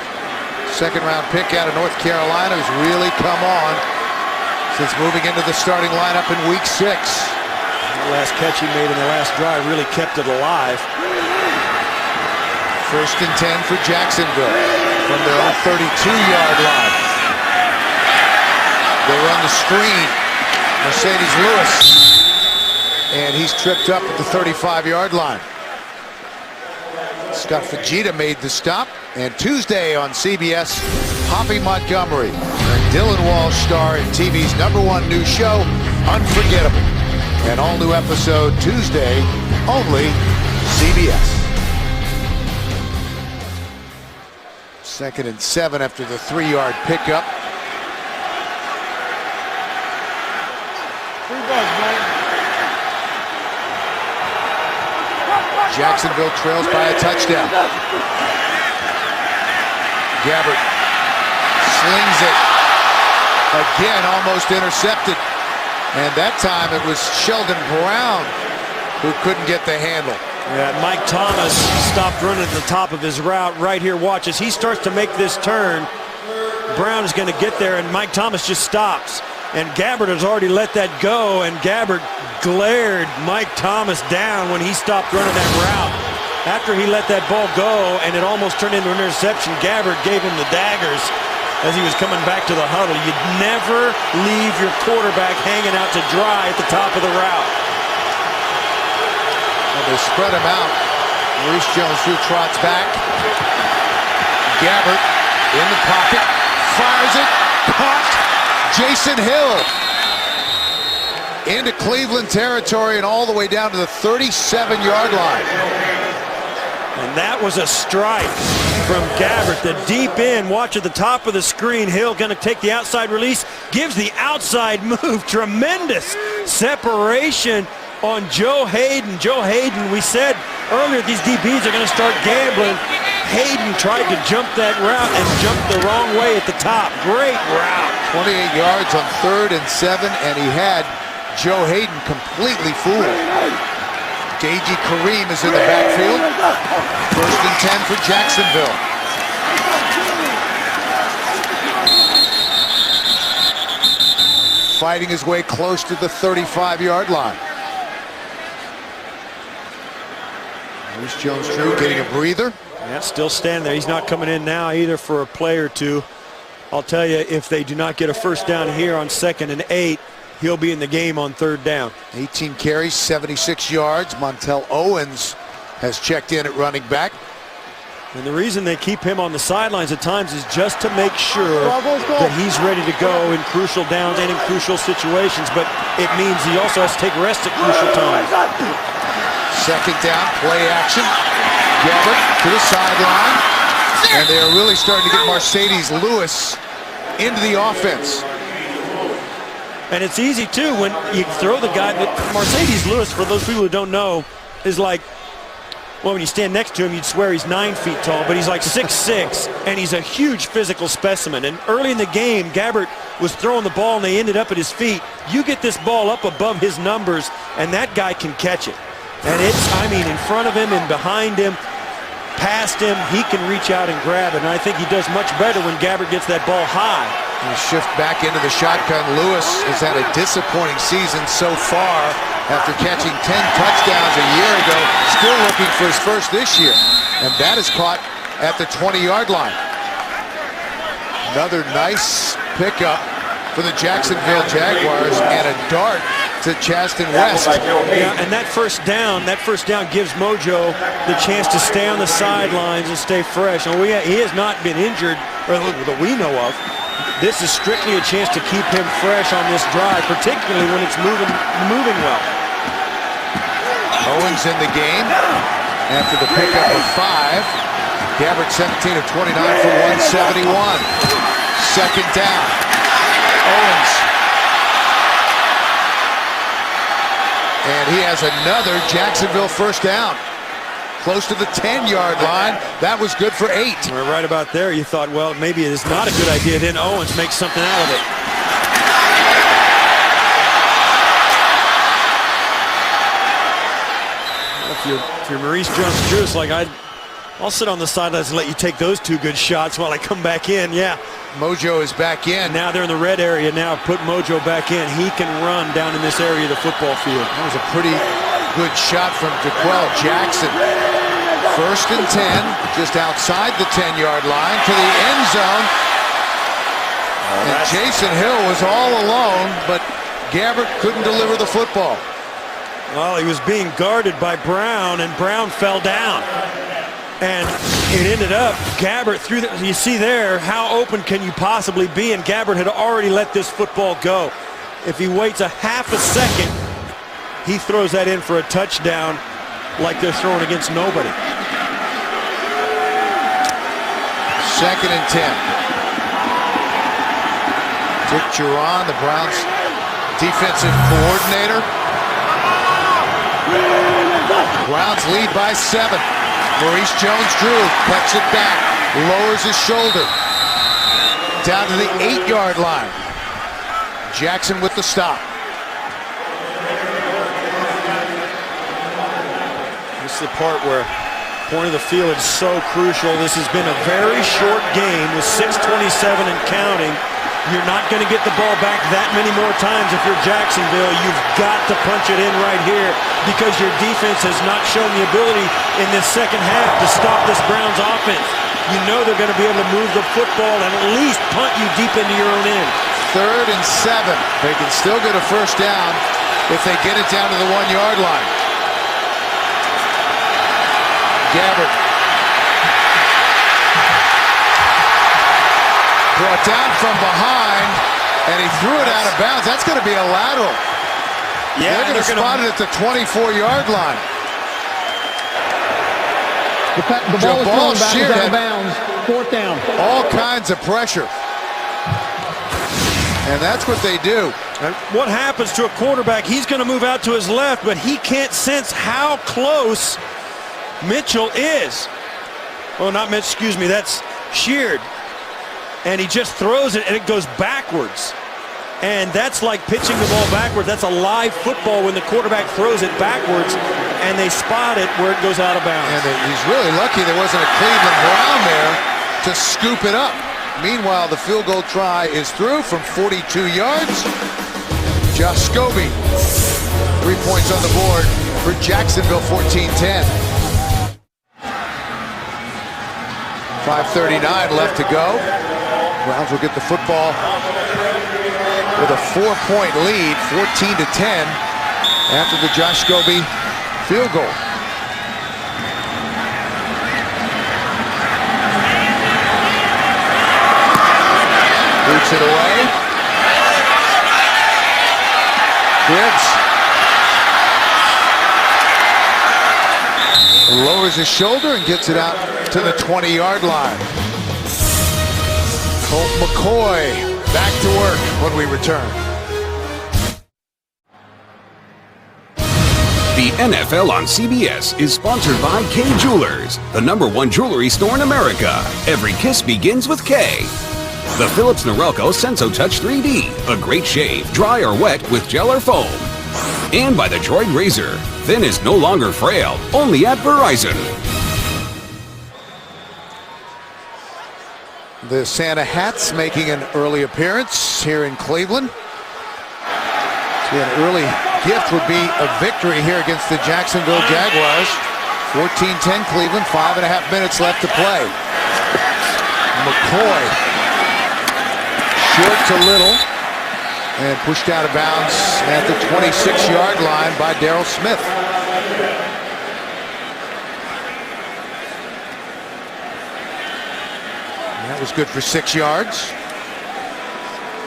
2nd-round pick out of North Carolina, who's really come on since moving into the starting lineup in week 6. The last catch he made in the last drive really kept it alive. 1st and 10 for Jacksonville from their own 32-yard line. They run the screen. Mercedes Lewis. And he's tripped up at the 35-yard line. Scott Fujita made the stop. And Tuesday on CBS, Hoppy Montgomery and Dylan Walsh star in TV's #1 new show, Unforgettable. An all-new episode Tuesday, only CBS. 2nd and 7 after the 3-yard pickup. Jacksonville trails by a touchdown. Gabbert slings it. Again, almost intercepted. And that time it was Sheldon Brown who couldn't get the handle. Yeah, Mike Thomas stopped running at the top of his route right here. Watch as he starts to make this turn. Brown is going to get there, and Mike Thomas just stops. And Gabbert has already let that go, and Gabbert glared Mike Thomas down when he stopped running that route. After he let that ball go, and it almost turned into an interception, Gabbert gave him the daggers as he was coming back to the huddle. You'd never leave your quarterback hanging out to dry at the top of the route. And they spread him out. Maurice Jones-Drew trots back. Gabbert in the pocket, fires it, caught. Jason Hill into Cleveland territory and all the way down to the 37-yard line. And that was a strike from Gabbert. The deep end, watch at the top of the screen. Hill going to take the outside release, gives the outside move. Tremendous separation on Joe Hayden. Joe Hayden, we said earlier these DBs are going to start gambling. Hayden tried to jump that route and jumped the wrong way at the top. Great route. 28 yards on 3rd and 7, and he had Joe Hayden completely fooled. Deji Kareem is in the backfield. 1st and 10 for Jacksonville. Fighting his way close to the 35-yard line. There's Jones-Drew getting a breather. Yeah, still standing there. He's not coming in now either for a play or two. I'll tell you, if they do not get a first down here on 2nd and 8, he'll be in the game on 3rd down. 18 carries, 76 yards. Montel Owens has checked in at running back. And the reason they keep him on the sidelines at times is just to make sure that he's ready to go in crucial downs and in crucial situations. But it means he also has to take rest at crucial times. 2nd down, play action. Gabbert to the sideline. And they are really starting to get Mercedes Lewis into the offense. And it's easy, too, when you throw the guy. Mercedes Lewis, for those people who don't know, is like, well, when you stand next to him, you'd swear he's 9 feet tall, but he's like 6'6", and he's a huge physical specimen. And early in the game, Gabbert was throwing the ball, and they ended up at his feet. You get this ball up above his numbers, and that guy can catch it. And it's, I mean, in front of him and behind him, past him, he can reach out and grab it. And I think he does much better when Gabbert gets that ball high. And shift back into the shotgun. Lewis has had a disappointing season so far after catching 10 touchdowns a year ago. Still looking for his first this year. And that is caught at the 20-yard line. Another nice pickup for the Jacksonville Jaguars and a dart to Chaston West. Yeah, and that first down gives Mojo the chance to stay on the sidelines and stay fresh. And he has not been injured, or that we know of. This is strictly a chance to keep him fresh on this drive, particularly when it's moving well. Owens in the game after the pickup of 5. Gabbert 17 of 29 for 171. 2nd down. Owens. And he has another Jacksonville first down. Close to the 10-yard line. That was good for 8. We're right about there. You thought, well, maybe it's not a good idea. Then Owens makes something out of it. If you're Maurice Jones-Drew, it's like I'll sit on the sidelines and let you take those 2 good shots while I come back in. Yeah. Mojo is back in. Now they're in the red area now. Put Mojo back in. He can run down in this area of the football field. That was a pretty good shot from DeQuell Jackson. 1st and 10, just outside the 10-yard line to the end zone. And Jason Hill was all alone, but Gabbert couldn't deliver the football. Well, he was being guarded by Brown, and Brown fell down. And it ended up, Gabbert threw the, you see there, how open can you possibly be? And Gabbert had already let this football go. If he waits a half a second, he throws that in for a touchdown like they're throwing against nobody. 2nd and 10. Dick Duran, the Browns defensive coordinator. Browns lead by 7. Maurice Jones-Drew cuts it back, lowers his shoulder, down to the 8-yard line. Jackson with the stop. This is the part where point of the field is so crucial. This has been a very short game with 6:27 and counting. You're not going to get the ball back that many more times if you're Jacksonville. You've got to punch it in right here because your defense has not shown the ability in this second half to stop this Browns offense. You know they're going to be able to move the football and at least punt you deep into your own end. 3rd and 7. They can still get a first down if they get it down to the 1-yard line. Gabbert. Brought down from behind, and he threw it out of bounds. That's going to be a lateral. Yeah, they're going to spot it at the 24-yard line. The ball is thrown back and out of bounds. 4th down. All kinds of pressure. And that's what they do. And what happens to a quarterback? He's going to move out to his left, but he can't sense how close Mitchell is. Oh, not Mitch, excuse me, that's Sheard. And he just throws it, and it goes backwards. And that's like pitching the ball backwards. That's a live football when the quarterback throws it backwards, and they spot it where it goes out of bounds. And he's really lucky there wasn't a Cleveland Brown there to scoop it up. Meanwhile, the field goal try is through from 42 yards. Josh Scobie, 3 points on the board for Jacksonville, 14-10. 5:39 left to go. Browns will get the football with a 4-point lead, 14-10, after the Josh Scobie field goal. Boots it away. Cribbs lowers his shoulder and gets it out to the 20-yard line. Colt McCoy back to work when we return. The NFL on CBS is sponsored by K Jewelers, the #1 jewelry store in America. Every kiss begins with K. The Philips Norelco Senso Touch 3D, a great shave, dry or wet with gel or foam. And by the Droid Razor, thin is no longer frail, only at Verizon. The Santa hats making an early appearance here in Cleveland. So an early gift would be a victory here against the Jacksonville Jaguars. 14-10 Cleveland, 5.5 minutes left to play. McCoy short to Little and pushed out of bounds at the 26-yard line by Darrell Smith. That was good for 6 yards.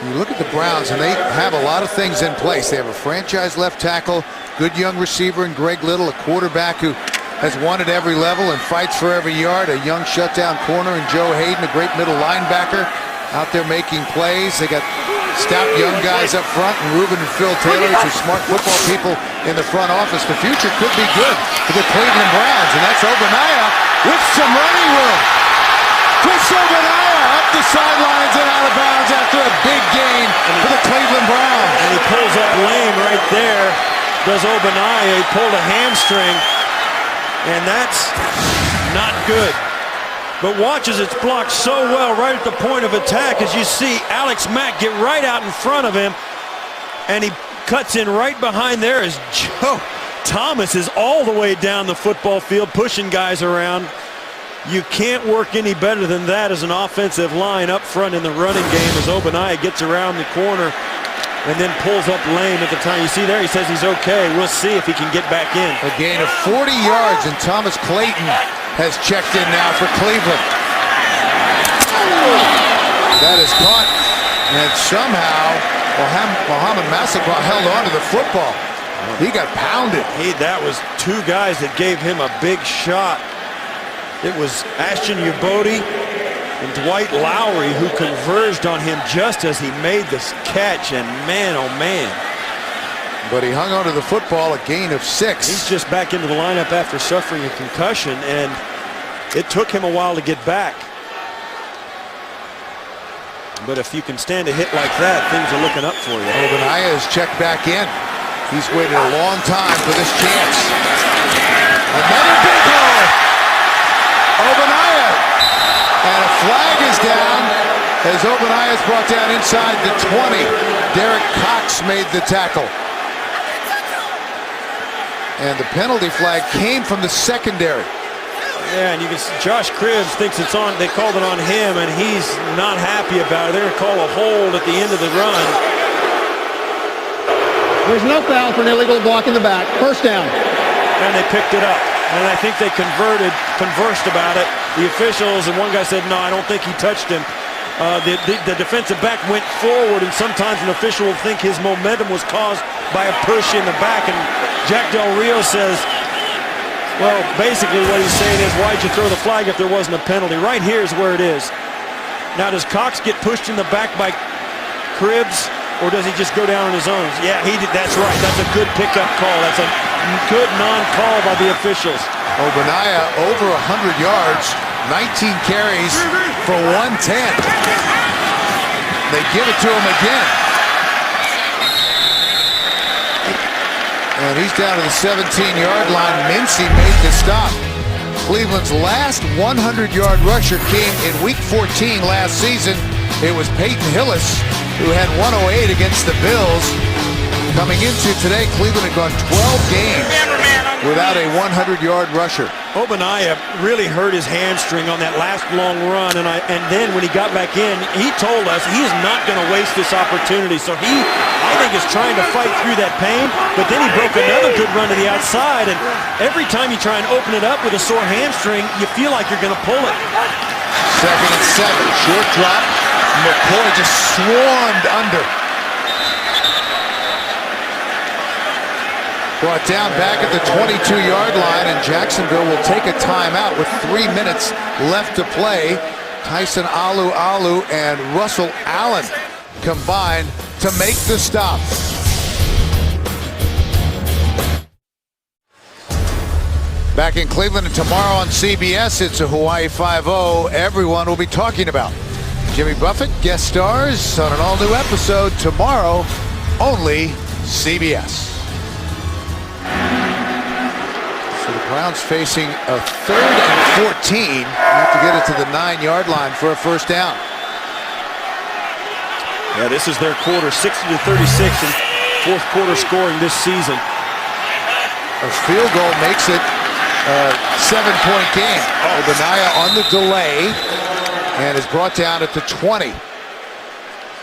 You look at the Browns, and they have a lot of things in place. They have a franchise left tackle, good young receiver in Greg Little, a quarterback who has won at every level and fights for every yard, a young shutdown corner in Joe Hayden, a great middle linebacker out there making plays. They got stout young guys up front, and Ruben and Phil Taylor, some smart football people in the front office. The future could be good for the Cleveland Browns, and that's Obaniah with some running room. Chris Obaniah up the sidelines and out of bounds after a big gain for the Cleveland Browns. And he pulls up lame right there, does Obaniah. He pulled a hamstring, and that's not good. But watch as it's blocked so well right at the point of attack, as you see Alex Mack get right out in front of him, and he cuts in right behind there as Joe Thomas is all the way down the football field pushing guys around. You can't work any better than that as an offensive line up front in the running game as Obaniah gets around the corner and then pulls up lame at the time. You see there, he says he's okay. We'll see if he can get back in. A gain of 40 yards, and Thomas Clayton has checked in now for Cleveland. That is caught, and somehow Mohamed Massaquoi held on to the football. He got pounded. That was two guys that gave him a big shot. It was Ashton Yabodi and Dwight Lowry who converged on him just as he made this catch, and man, oh man. But he hung on to the football, a gain of 6. He's just back into the lineup after suffering a concussion, and it took him a while to get back. But if you can stand a hit like that, things are looking up for you. Obaniah is checked back in. He's waited a long time for this chance. Another big hole. Obaniah. And a flag is down as Obaniah is brought down inside the 20. Derek Cox made the tackle. And the penalty flag came from the secondary. Yeah, and you can see Josh Cribbs thinks it's on. They called it on him, and he's not happy about it. They're going to call a hold at the end of the run. There's no foul for an illegal block in the back. First down. And they picked it up. And I think they conversed about it. The officials, and one guy said, no, I don't think he touched him. The defensive back went forward, and sometimes an official will think his momentum was caused by a push in the back. And Jack Del Rio says, Well, basically what he's saying is, why'd you throw the flag if there wasn't a penalty? Right here is where it is. Now, does Cox get pushed in the back by Cribbs, or does he just go down on his own? Yeah, he did. That's right. That's a good pickup call. That's a good non-call by the officials. Ogbonnaya over 100 yards, 19 carries for 110. They give it to him again. And he's down to the 17-yard line. Mincy made the stop. Cleveland's last 100-yard rusher came in Week 14 last season. It was Peyton Hillis, who had 108 against the Bills. Coming into today, Cleveland had gone 12 games without a 100-yard rusher. Ogbonnaya really hurt his hamstring on that last long run, and then when he got back in, he told us he is not going to waste this opportunity. So he, I think, is trying to fight through that pain, but then he broke another good run to the outside, and every time you try and open it up with a sore hamstring, you feel like you're going to pull it. 2nd and 7, short drop. McCoy just swarmed under. Brought down back at the 22-yard line, and Jacksonville will take a timeout with 3 minutes left to play. Tyson Alu and Russell Allen combined to make the stop. Back in Cleveland, and tomorrow on CBS, it's a Hawaii 5-0 everyone will be talking about. Jimmy Buffett guest stars on an all-new episode tomorrow, only CBS. So the Browns facing a 3rd and 14. They have to get it to the 9-yard line for a first down. Yeah, this is their quarter, 60-36, and 4th quarter scoring this season. A field goal makes it a 7-point game. Ogbonnaya on the delay and is brought down at the 20.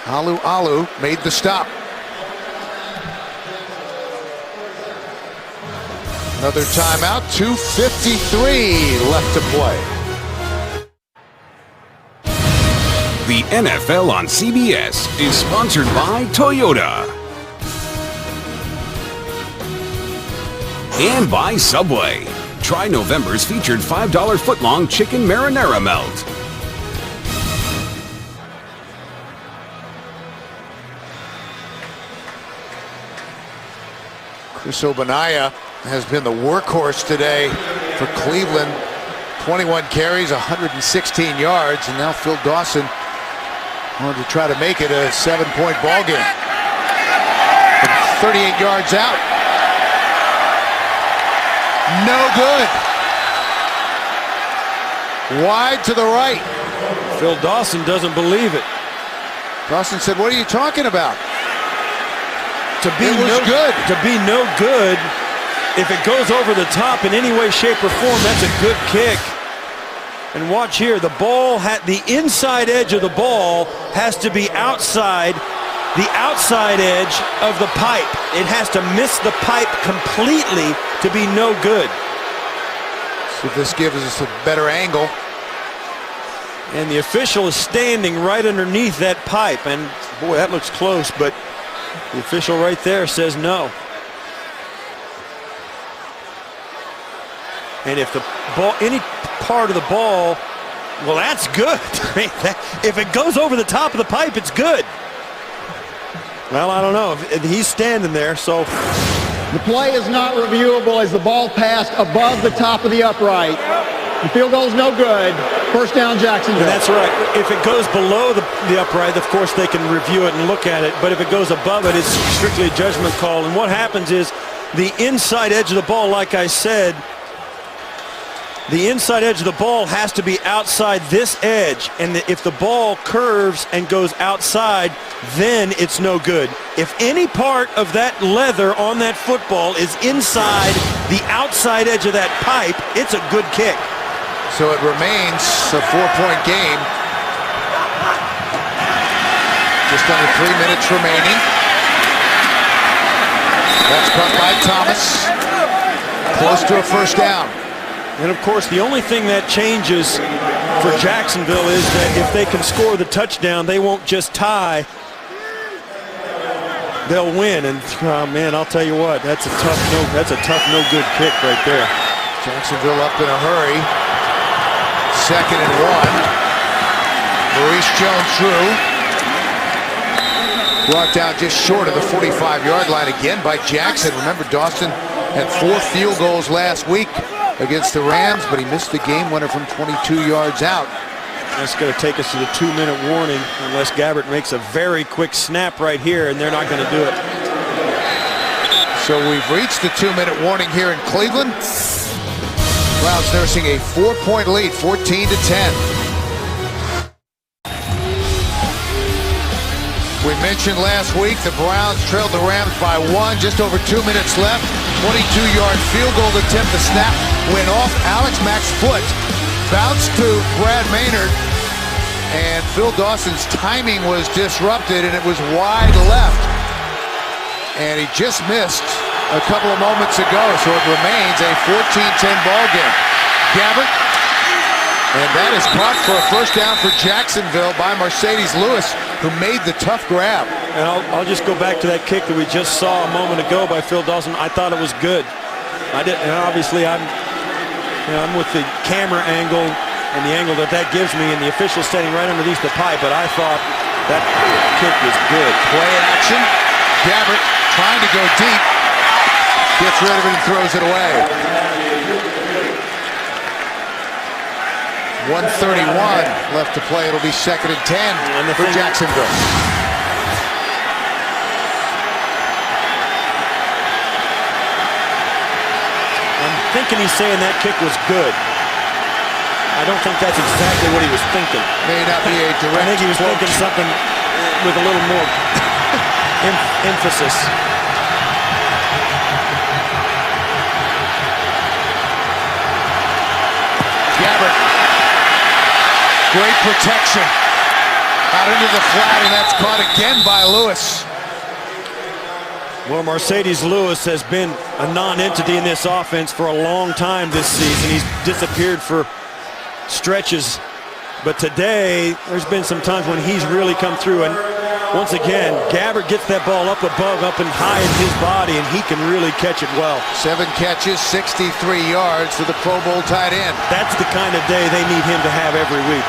Alu made the stop. Another timeout, 2:53 left to play. The NFL on CBS is sponsored by Toyota. And by Subway. Try November's featured $5 footlong chicken marinara melt. Chris Ogbonnaya has been the workhorse today for Cleveland. 21 carries, 116 yards, and now Phil Dawson wanted to try to make it a 7-point ball game. From 38 yards out. No good. Wide to the right. Phil Dawson doesn't believe it. Dawson said, "What are you talking about?" To be no good, if it goes over the top in any way, shape, or form, that's a good kick. And watch here, the ball, the inside edge of the ball has to be outside the outside edge of the pipe. It has to miss the pipe completely to be no good. So this gives us a better angle. And the official is standing right underneath that pipe. And boy, that looks close, but the official right there says no. And if the ball, any part of the ball, well, that's good. If it goes over the top of the pipe, it's good. Well, I don't know. He's standing there, so. The play is not reviewable as the ball passed above the top of the upright. The field goal is no good. First down, Jacksonville. That's right. If it goes below the upright, of course, they can review it and look at it. But if it goes above it, it's strictly a judgment call. And what happens is the inside edge of the ball, like I said, the inside edge of the ball has to be outside this edge. And if the ball curves and goes outside, then it's no good. If any part of that leather on that football is inside the outside edge of that pipe, it's a good kick. So it remains a 4-point game. Just under 3 minutes remaining. That's caught by Thomas. Close to a first down. And of course, the only thing that changes for Jacksonville is that if they can score the touchdown, they won't just tie. They'll win. And oh man, I'll tell you what, that's a tough no good kick right there. Jacksonville up in a hurry. 2nd and 1. Maurice Jones-Drew. Brought down just short of the 45-yard line again by Jackson. Remember, Dawson had 4 field goals last week against the Rams, but he missed the game winner from 22 yards out. That's going to take us to the 2-minute warning unless Gabbert makes a very quick snap right here, and they're not going to do it. So we've reached the 2-minute warning here in Cleveland. Browns nursing a 4-point lead, 14-10. We mentioned last week the Browns trailed the Rams by 1, just over 2 minutes left. 22-yard field goal attempt. The snap went off Alex Mack's foot, bounced to Brad Maynard, and Phil Dawson's timing was disrupted, and it was wide left. And he just missed a couple of moments ago, so it remains a 14-10 ball game. Gabbert, and that is caught for a first down for Jacksonville by Mercedes Lewis, who made the tough grab. And I'll just go back to that kick that we just saw a moment ago by Phil Dawson. I thought it was good. And obviously I'm with the camera angle and the angle that gives me, and the official standing right underneath the pipe, but I thought that kick was good. Play action. Gabbert trying to go deep. Gets rid of it and throws it away. 1:31 left to play. It'll be 2nd and 10 for Jacksonville. I'm thinking he's saying that kick was good. I don't think that's exactly what he was thinking. May not be a direct I think he was thinking something with a little more emphasis. Gabbert. Great protection. Out into the flat, and that's caught again by Lewis. Well, Mercedes Lewis has been a non-entity in this offense for a long time this season. He's disappeared for stretches. But today, there's been some times when he's really come through. And once again, Gabbert gets that ball up above, up and high in his body, and he can really catch it well. 7 catches, 63 yards to the Pro Bowl tight end. That's the kind of day they need him to have every week.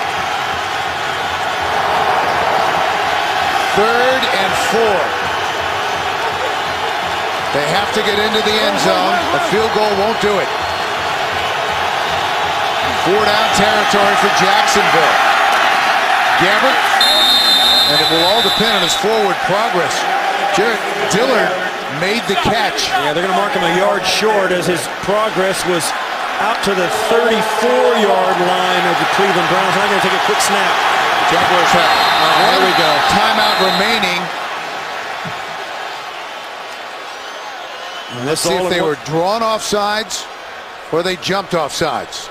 3rd and 4. They have to get into the end zone. A field goal won't do it. 4-down territory for Jacksonville. Gabbert, and it will all depend on his forward progress. Jared Dillard made the catch. Yeah, they're going to mark him a yard short as his progress was out to the 34-yard line of the Cleveland Browns. I'm going to take a quick snap. Jaguars have there we go. Timeout remaining. Let's see if they were drawn offsides or they jumped offsides.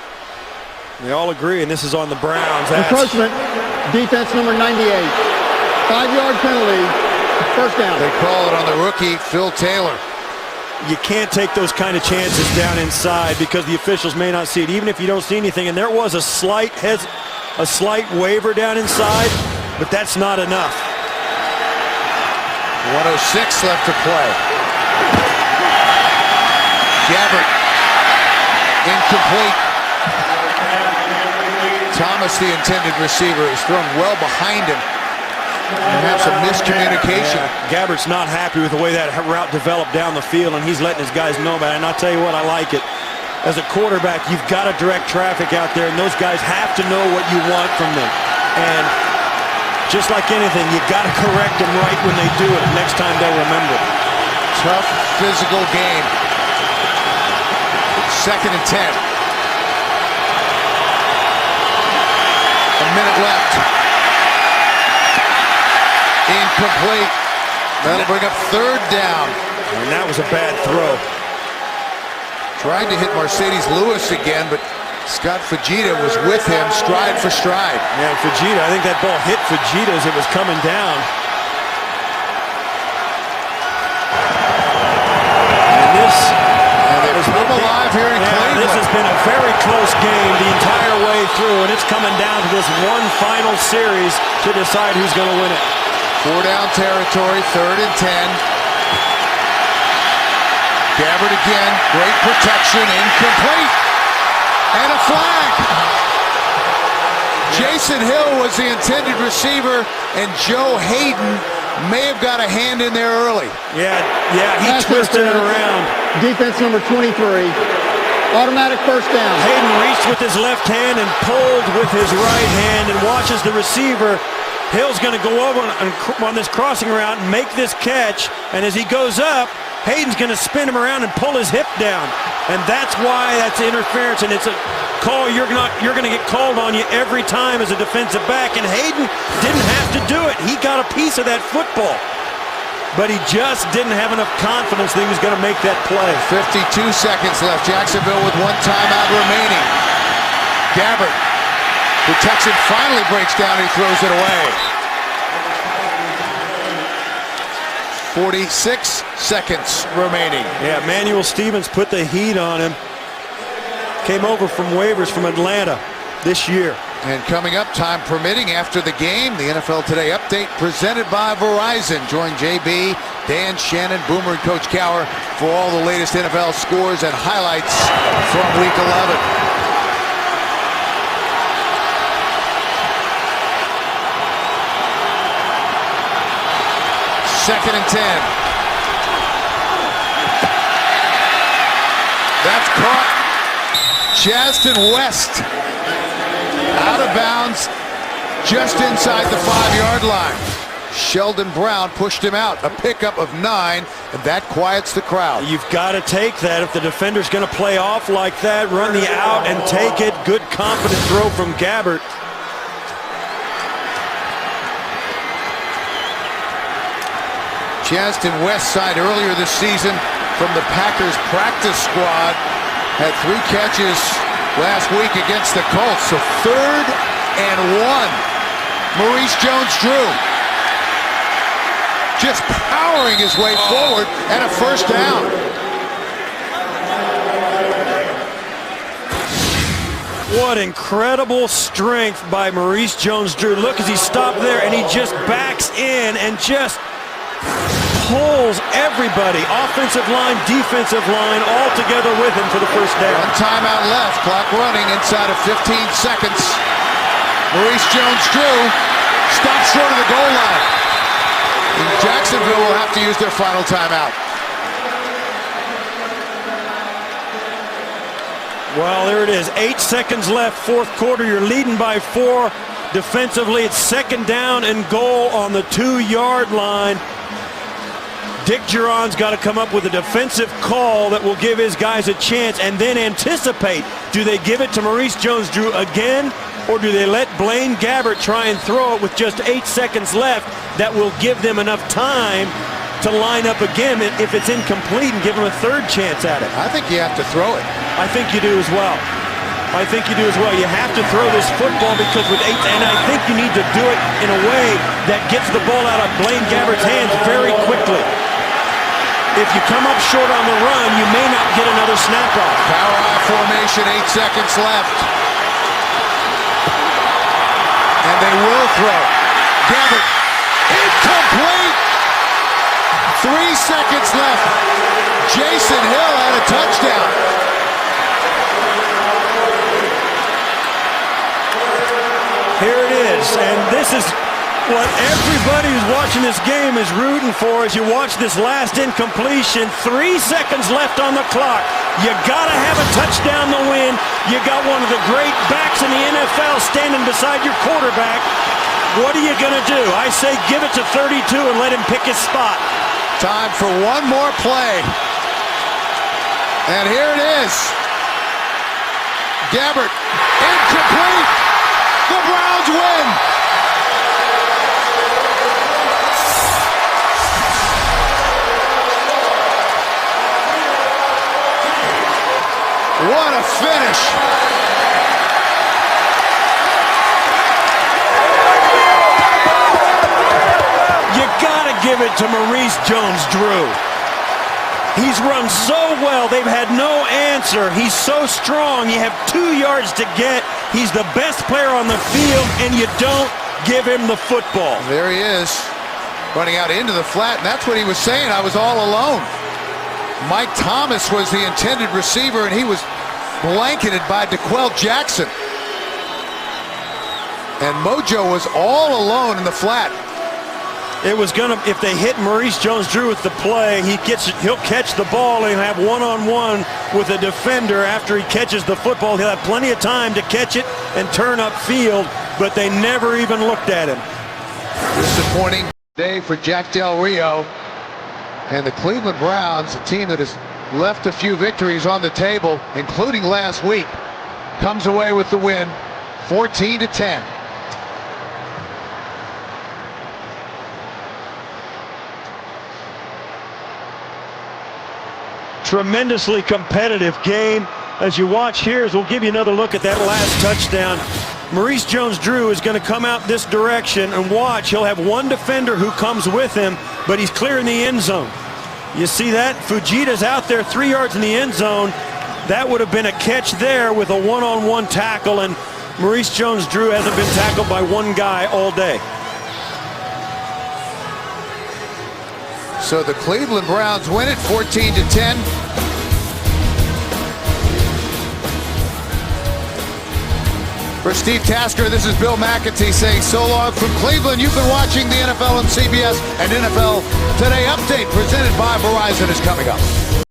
They all agree, and this is on the Browns. Encroachment, defense number 98. 5-yard penalty, first down. They call it on the rookie, Phil Taylor. You can't take those kind of chances down inside because the officials may not see it, even if you don't see anything. And there was a slight waiver down inside, but that's not enough. 1:06 left to play. Gabbert, incomplete. Thomas, the intended receiver, is thrown well behind him. Perhaps a miscommunication. Yeah, Gabbert's not happy with the way that route developed down the field, and he's letting his guys know about it. And I'll tell you what, I like it. As a quarterback, you've got to direct traffic out there, and those guys have to know what you want from them. And just like anything, you got to correct them right when they do it. Next time they'll remember. Tough physical game. 2nd and 10. A minute left. Incomplete. That'll bring up 3rd down. And that was a bad throw. Tried to hit Mercedes Lewis again, but Scott Fujita was with him stride for stride. Yeah, Fujita, I think that ball hit Fujita as it was coming down. And they've come alive here in Cleveland. This has been a very close game the entire way through, and it's coming down to this one final series to decide who's going to win it. 4-down territory, 3rd and 10. Gabbert again, great protection, incomplete. And a flag. Jason Hill was the intended receiver, and Joe Hayden may have got a hand in there early. Yeah, he twisted it around. Defense number 23. Automatic first down. Hayden reached with his left hand and pulled with his right hand and watches the receiver. Hill's going to go over on this crossing route and make this catch. And as he goes up, Hayden's going to spin him around and pull his hip down. And that's why that's interference, and it's a call you're going to get called on you every time as a defensive back. And Hayden didn't have to do it. He got a piece of that football. But he just didn't have enough confidence that he was going to make that play. 52 seconds left. Jacksonville with one timeout remaining. Gabbert protects it, finally breaks down, he throws it away. 46 seconds remaining. Yeah, Emmanuel Stevens put the heat on him. Came over from waivers from Atlanta this year. And coming up, time permitting, after the game, the NFL Today update presented by Verizon. Join JB, Dan, Shannon, Boomer, and Coach Cower for all the latest NFL scores and highlights from Week 11. Second and 10. That's caught. Justin West out of bounds just inside the 5-yard line. Sheldon Brown pushed him out. A pickup of 9, and that quiets the crowd. You've got to take that. If the defender's going to play off like that, run the out and take it. Good, confident throw from Gabbert. Justin West signed earlier this season from the Packers practice squad. Had 3 catches last week against the Colts. So 3rd and 1. Maurice Jones-Drew just powering his way forward and a first down. What incredible strength by Maurice Jones-Drew. Look as he stopped there and he just backs in and just pulls everybody, offensive line, defensive line, all together with him for the first down. One timeout left, clock running inside of 15 seconds. Maurice Jones-Drew stops short of the goal line. And Jacksonville will have to use their final timeout. Well, there it is. 8 seconds left, 4th quarter. You're leading by 4. Defensively, it's 2nd down and goal on the 2-yard line. Dick Geron's got to come up with a defensive call that will give his guys a chance and then anticipate. Do they give it to Maurice Jones-Drew again, or do they let Blaine Gabbert try and throw it with just 8 seconds left? That will give them enough time to line up again if it's incomplete and give them a 3rd chance at it. I think you have to throw it. I think you do as well. I think you do as well. You have to throw this football because with 8, and I think you need to do it in a way that gets the ball out of Blaine Gabbert's hands very quickly. If you come up short on the run, you may not get another snap off. Power I formation, 8 seconds left. And they will throw. Gabbert, incomplete. 3 seconds left. Jason Hill had a touchdown. Here it is, and this is what everybody who's watching this game is rooting for as you watch this last incompletion. 3 seconds left on the clock. You gotta have a touchdown to win. You got one of the great backs in the NFL standing beside your quarterback. What are you gonna do? I say give it to 32 and let him pick his spot. Time for one more play. And here it is. Gabbert, incomplete. The Browns win. What a finish. You gotta give it to Maurice Jones-Drew. He's run so well, they've had no answer. He's so strong, you have 2 yards to get. He's the best player on the field, and you don't give him the football. There he is, running out into the flat, and that's what he was saying. I was all alone. Mike Thomas was the intended receiver, and he was blanketed by DeQuell Jackson. And Mojo was all alone in the flat. It was gonna, if they hit Maurice Jones-Drew with the play, he'll catch the ball and have one-on-one with a defender after he catches the football. He'll have plenty of time to catch it and turn upfield, but they never even looked at him. Disappointing day for Jack Del Rio and the Cleveland Browns, a team that has left a few victories on the table, including last week, comes away with the win, 14-10. Tremendously competitive game. As you watch here, we'll give you another look at that last touchdown. Maurice Jones-Drew is going to come out this direction, and watch, he'll have one defender who comes with him, but he's clear in the end zone. You see that? Fujita's out there 3 yards in the end zone. That would have been a catch there with a one-on-one tackle, and Maurice Jones-Drew hasn't been tackled by one guy all day. So the Cleveland Browns win it 14-10. For Steve Tasker, this is Bill McAtee saying so long from Cleveland. You've been watching the NFL on CBS, and NFL Today Update presented by Verizon is coming up.